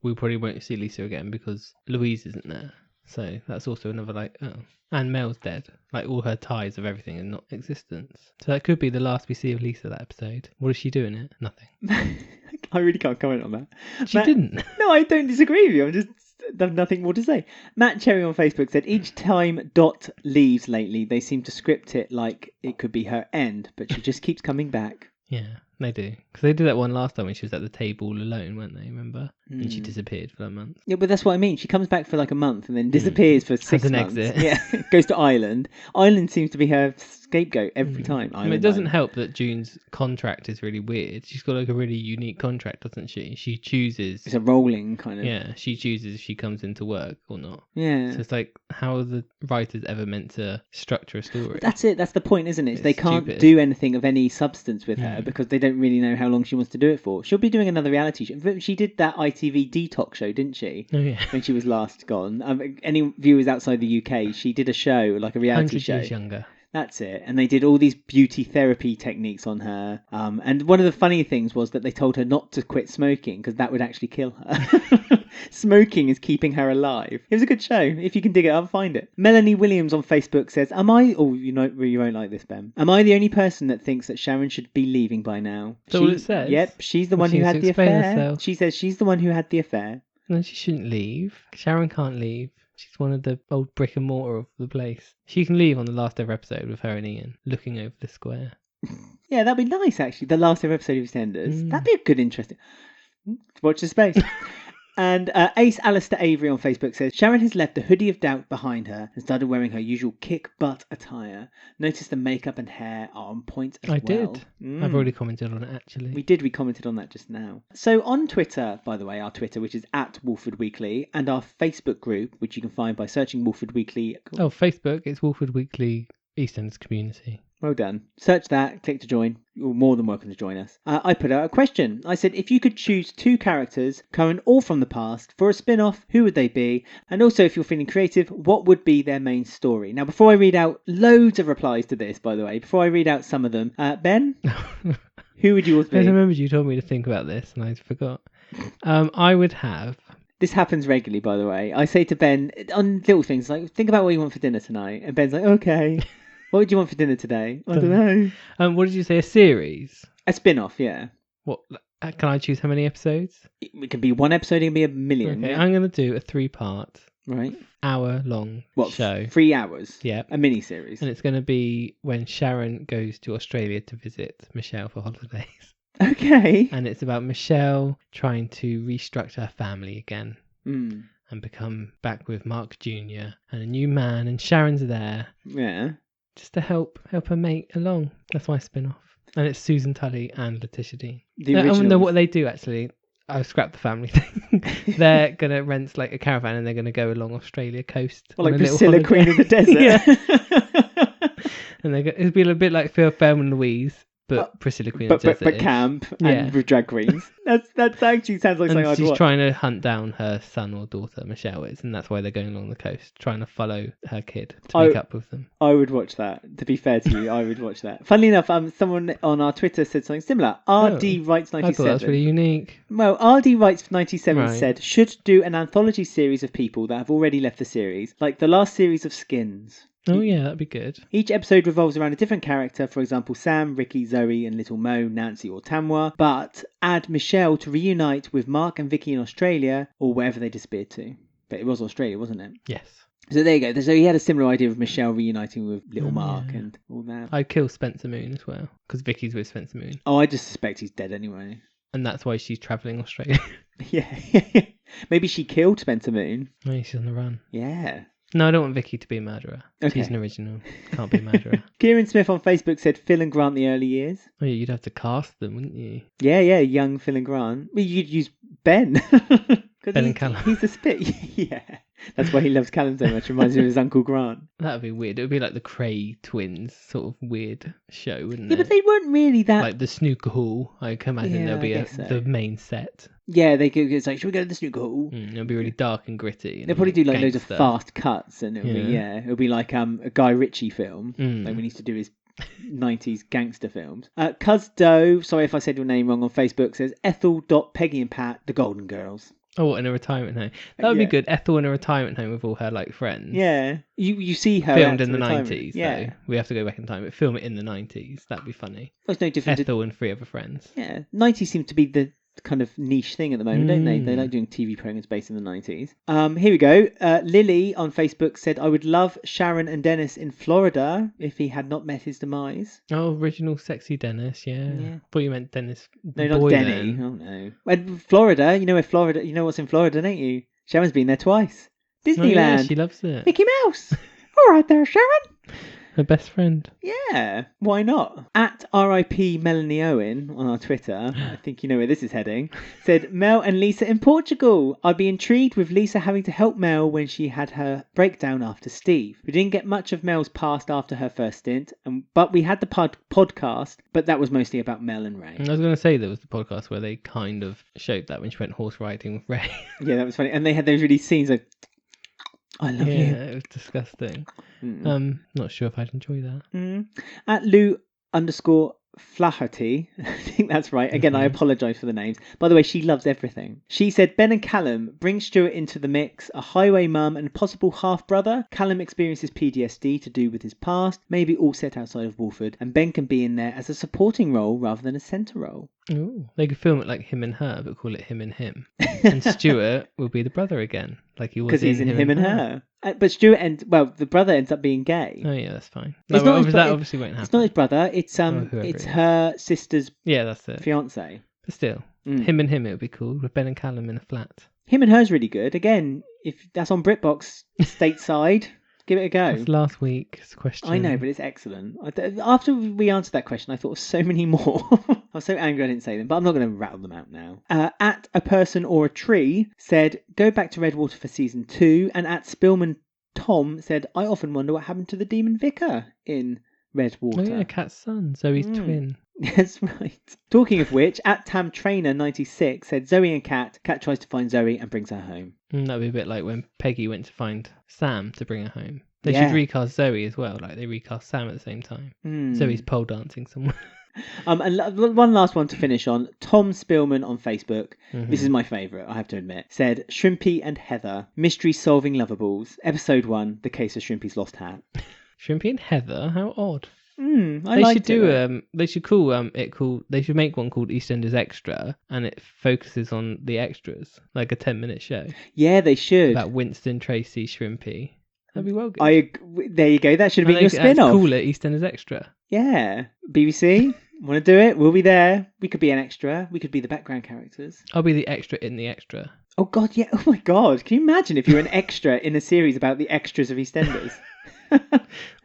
we probably won't see Lisa again because Louise isn't there. So that's also another like, oh. And Mel's dead. Like all her ties of everything are not existence. So that could be the last we see of Lisa that episode. What does she do in it? Nothing. I really can't comment on that. She didn't. No, I don't disagree with you. I just have nothing more to say. Matt Cherry on Facebook said, each time Dot leaves lately, they seem to script it like it could be her end, but she just keeps coming back. Yeah, they do. Because they did that one last time when she was at the table all alone, weren't they? Remember? And she disappeared for a month. Yeah, but that's what I mean. She comes back for like a month and then disappears for 6 months. Exit. Yeah, goes to Ireland. Ireland seems to be her scapegoat every time. I mean, it doesn't help that June's contract is really weird. She's got like a really unique contract, doesn't she? She chooses. It's a rolling kind of. Yeah, she chooses if she comes into work or not. Yeah. So it's like, how are the writers ever meant to structure a story? That's it. That's the point, isn't it? It's they can't stupid. do anything of any substance with her because they don't really know how long she wants to do it for. She'll be doing another reality show. She did that ITV detox show, didn't she? Oh yeah. When she was last gone. Any viewers outside the UK, she did a show, like a reality 100 show. years younger. That's it. And they did all these beauty therapy techniques on her. And one of the funny things was that they told her not to quit smoking because that would actually kill her. Smoking is keeping her alive. It was a good show. If you can dig it up, find it. Melanie Williams on Facebook says, am I... Oh, you won't like this, Ben. Am I the only person that thinks that Sharon should be leaving by now? So what it says? Yep, she's the one who had the affair. Herself. She says she's the one who had the affair. No, she shouldn't leave. Sharon can't leave. She's one of the old brick and mortar of the place. She can leave on the last ever episode with her and Ian looking over the square. Yeah, that'd be nice, actually. The last ever episode of EastEnders. That'd be a good, interesting... Watch the space. And Ace Alistair Avery on Facebook says, Sharon has left the hoodie of doubt behind her and started wearing her usual kick-butt attire. Notice the makeup and hair are on point as well. I did. I've already commented on it, actually. We commented on that just now. So on Twitter, by the way, our Twitter, which is at Walford Weekly, and our Facebook group, which you can find by searching Walford Weekly. Oh, Facebook, it's Walford Weekly EastEnders Community. Well done. Search that, click to join. You're more than welcome to join us. I put out a question. I said, if you could choose 2 characters, current or from the past, for a spin-off, who would they be? And also, if you're feeling creative, what would be their main story? Now, before I read out loads of replies to this, by the way, before I read out some of them, Ben, who would yours be? I remembered you told me to think about this, and I forgot. I would have... This happens regularly, by the way. I say to Ben, on little things, like, think about what you want for dinner tonight. And Ben's like, okay. What would you want for dinner today? I don't know. What did you say? A series? A spin-off, yeah. What? Can I choose how many episodes? It can be 1 episode, it can be 1 million. Okay, Yeah? I'm going to do a 3-part, Right. hour-long show. 3 hours? Yeah. A mini-series. And it's going to be when Sharon goes to Australia to visit Michelle for holidays. Okay. And it's about Michelle trying to restructure her family again. Mm. And become back with Mark Jr. and a new man. And Sharon's there. Yeah. Just to help her mate along. That's my spin-off. And it's Susan Tully and Letitia Dean. The I original. know what they do, actually. I've scrapped the family thing. They're going to rent like a caravan and they're going to go along Australia coast. Well, like Priscilla, Queen of the Desert. Yeah. And it'll be a bit like Phil Fairman and Louise. But Priscilla Queen of the Desert. But camp and with drag queens. That actually sounds like something I'd watch. She's trying to hunt down her son or daughter, Michelle is, and that's why they're going along the coast, trying to follow her kid to make up with them. I would watch that. To be fair to you, I would watch that. Funnily enough, someone on our Twitter said something similar. RD Writes 97. I thought that was really unique. Well, RD Writes 97 said, should do an anthology series of people that have already left the series, like the last series of Skins. Oh yeah, that'd be good. Each episode revolves around a different character, for example Sam, Ricky, Zoe and Little Mo, Nancy or Tamwa, but add Michelle to reunite with Mark and Vicky in Australia or wherever they disappeared to. But it was Australia, wasn't it? Yes. So there you go. So he had a similar idea of Michelle reuniting with Little Mark and all that. I'd kill Spencer Moon as well, because Vicky's with Spencer Moon. Oh, I just suspect he's dead anyway. And that's why she's travelling Australia. Yeah. Maybe she killed Spencer Moon. Oh, she's on the run. Yeah. No, I don't want Vicky to be a murderer. Okay. She's an original. Can't be a murderer. Kieran Smith on Facebook said Phil and Grant the early years. Oh yeah, you'd have to cast them, wouldn't you? Yeah, young Phil and Grant. Well, you'd use Ben. Ben and Callum. He's the spit. Yeah. That's why he loves Callum so much. Reminds me of his Uncle Grant. That would be weird. It would be like the Cray twins sort of weird show, wouldn't Yeah, it? but they weren't really that... Like the snooker hall. I can imagine there'll be the main set. Yeah, it's like, should we go to the snooker hall? It'll be really dark and gritty. They'll probably do like loads of gangster. fast cuts, and it'll be like a Guy Ritchie film, like when he used to do his 90s gangster films. Cuz Doe, sorry if I said your name wrong on Facebook, says Ethel, Dot, Peggy and Pat, the Golden Girls. Oh, in a retirement home. That would be good. Ethel in a retirement home with all her like friends. Yeah, you see her filmed at in the retirement. 90s. Yeah, though. We have to go back in time, but film it in the 90s. That'd be funny. Well, it's no different. Ethel and 3 other friends. Yeah, 90s seem to be the kind of niche thing at the moment, don't they? They like doing TV programs based in the 90s. Here we go. Lily on Facebook said, I would love Sharon and Dennis in Florida if he had not met his demise. Oh, original sexy Dennis, yeah. Thought you meant Dennis. No, not Denny. Oh no. And Florida, you know what's in Florida, don't you? Sharon's been there twice. Disneyland. Oh, yeah, she loves it. Mickey Mouse. All right there, Sharon. Her best friend. Yeah, why not? At RIP Melanie Owen on our Twitter, I think you know where this is heading, said Mel and Lisa in Portugal. I'd be intrigued with Lisa having to help Mel when she had her breakdown after Steve. We didn't get much of Mel's past after her first stint, but we had the podcast, but that was mostly about Mel and Ray. I was going to say there was the podcast where they kind of showed that when she went horse riding with Ray. Yeah, that was funny. And they had those really scenes like, I love you. Yeah, it was disgusting. Not sure if I'd enjoy that. At Lou_Flaherty, I think that's right. Again, I apologise for the names. By the way, she loves everything. She said, Ben and Callum, bring Stuart into the mix, a highway mum and a possible half-brother. Callum experiences PTSD to do with his past, maybe all set outside of Walford, and Ben can be in there as a supporting role rather than a centre role. Ooh, they could film it like him and her, but call it him and him. And Stuart will be the brother again, like he was because he's in him and her. But Stuart the brother ends up being gay. Oh yeah, that's fine. It's No, not that obviously won't happen. It's not his brother. It's whoever it's it is. her sister's That's it. fiance. But still, him and him it would be cool with Ben and Callum in a flat. Him and her's really good. Again, if that's on BritBox stateside, give it a go. That's last week's question. I know, but it's excellent. After we answered that question, I thought of so many more. I was so angry I didn't say them, but I'm not going to rattle them out now. At A Person or a Tree said, go back to Redwater for season 2. And at Spillman Tom said, I often wonder what happened to the demon vicar in Redwater. Oh yeah, Kat's son, Zoe's twin. That's right. Talking of which, at Tam Trainer 96 said, Zoe and Kat tries to find Zoe and brings her home. That'd be a bit like when Peggy went to find Sam to bring her home. They should recast Zoe as well, like they recast Sam at the same time. Zoe's pole dancing somewhere. And one last one to finish on. Tom Spillman on Facebook, this is my favourite, I have to admit, said, Shrimpy and Heather, Mystery Solving Lovables, Episode 1, The Case of Shrimpy's Lost Hat. Shrimpy and Heather? How odd. They should make one called EastEnders Extra, and it focuses on the extras, like a 10-minute show. Yeah, they should. About Winston, Tracy, Shrimpy. That'd be well good. There you go. That should have been your spin-off. Call it EastEnders Extra. Yeah. BBC, want to do it? We'll be there. We could be an extra. We could be the background characters. I'll be the extra in the extra. Oh, God, yeah. Oh, my God. Can you imagine if you were an extra in a series about the extras of EastEnders?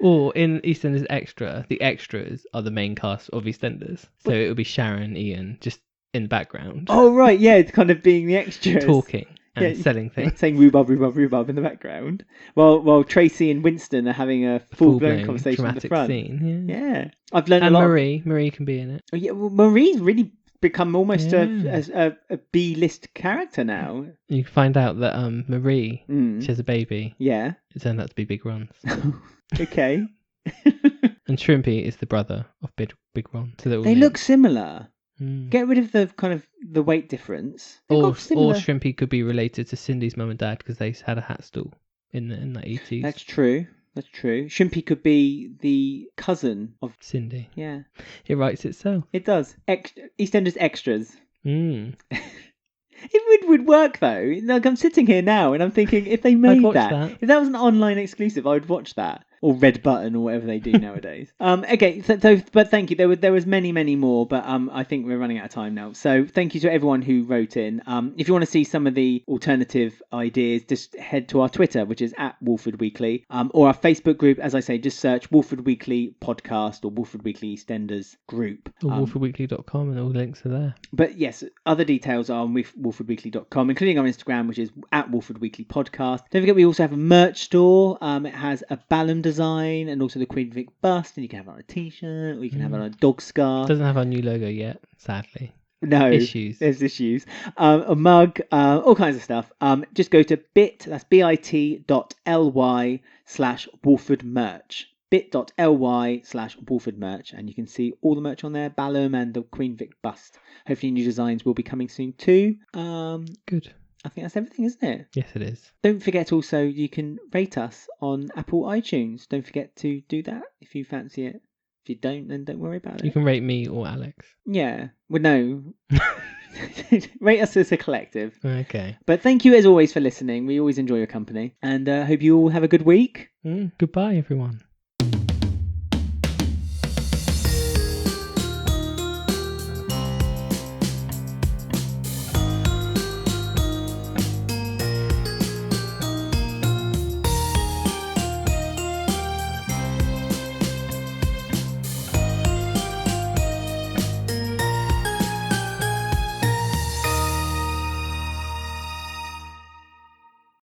Or in EastEnders Extra, the extras are the main cast of EastEnders. So it would be Sharon, Ian, just in the background. Oh, right. Yeah, it's kind of being the extras. Talking. And selling things. Saying rhubarb, rhubarb, rhubarb in the background. While Tracy and Winston are having a full-blown conversation at the front. Scene, yeah. I've learned a lot. And Marie can be in it. Oh, yeah, well, Marie's really become almost a B-list character now. You can find out that Marie, she has a baby. Yeah. It turned out to be Big Ron's. Okay. And Shrimpy is the brother of Big Ron. So they look similar. Get rid of the kind of the weight difference. Or Shrimpy could be related to Cindy's mum and dad because they had a hat stall in the 80s. That's true. Shrimpy could be the cousin of Cindy. Yeah. It writes itself. It does. EastEnders Extras. It would work though. Like I'm sitting here now and I'm thinking if they made that, if that was an online exclusive, I would watch that. or red button or whatever they do nowadays. Okay, but thank you. There was many more, but I think we're running out of time now. So thank you to everyone who wrote in. If you want to see some of the alternative ideas, just head to our Twitter, which is at Walford Weekly, or our Facebook group. As I say, just search Walford Weekly Podcast or Walford Weekly EastEnders group. Or WalfordWeekly.com, and all the links are there. But yes, other details are on WalfordWeekly.com, including our Instagram, which is at Walford Weekly Podcast. Don't forget, we also have a merch store. It has a Ballum design and also the Queen Vic bust, and you can have it on a t-shirt or you can have it on a dog scarf. Doesn't have our new logo yet, sadly. No, there's issues. A mug, all kinds of stuff. Just go to that's bit.ly/Walford merch. bit.ly/Walford merch, and you can see all the merch on there. Ballum and the Queen Vic bust. Hopefully new designs will be coming soon too. Good. I think that's everything, isn't it? Yes, it is. Don't forget also you can rate us on Apple iTunes. Don't forget to do that if you fancy it. If you don't, then don't worry about it. You can rate me or Alex. Yeah. Well, no. Rate us as a collective. Okay. But thank you as always for listening. We always enjoy your company. And hope you all have a good week. Goodbye, everyone.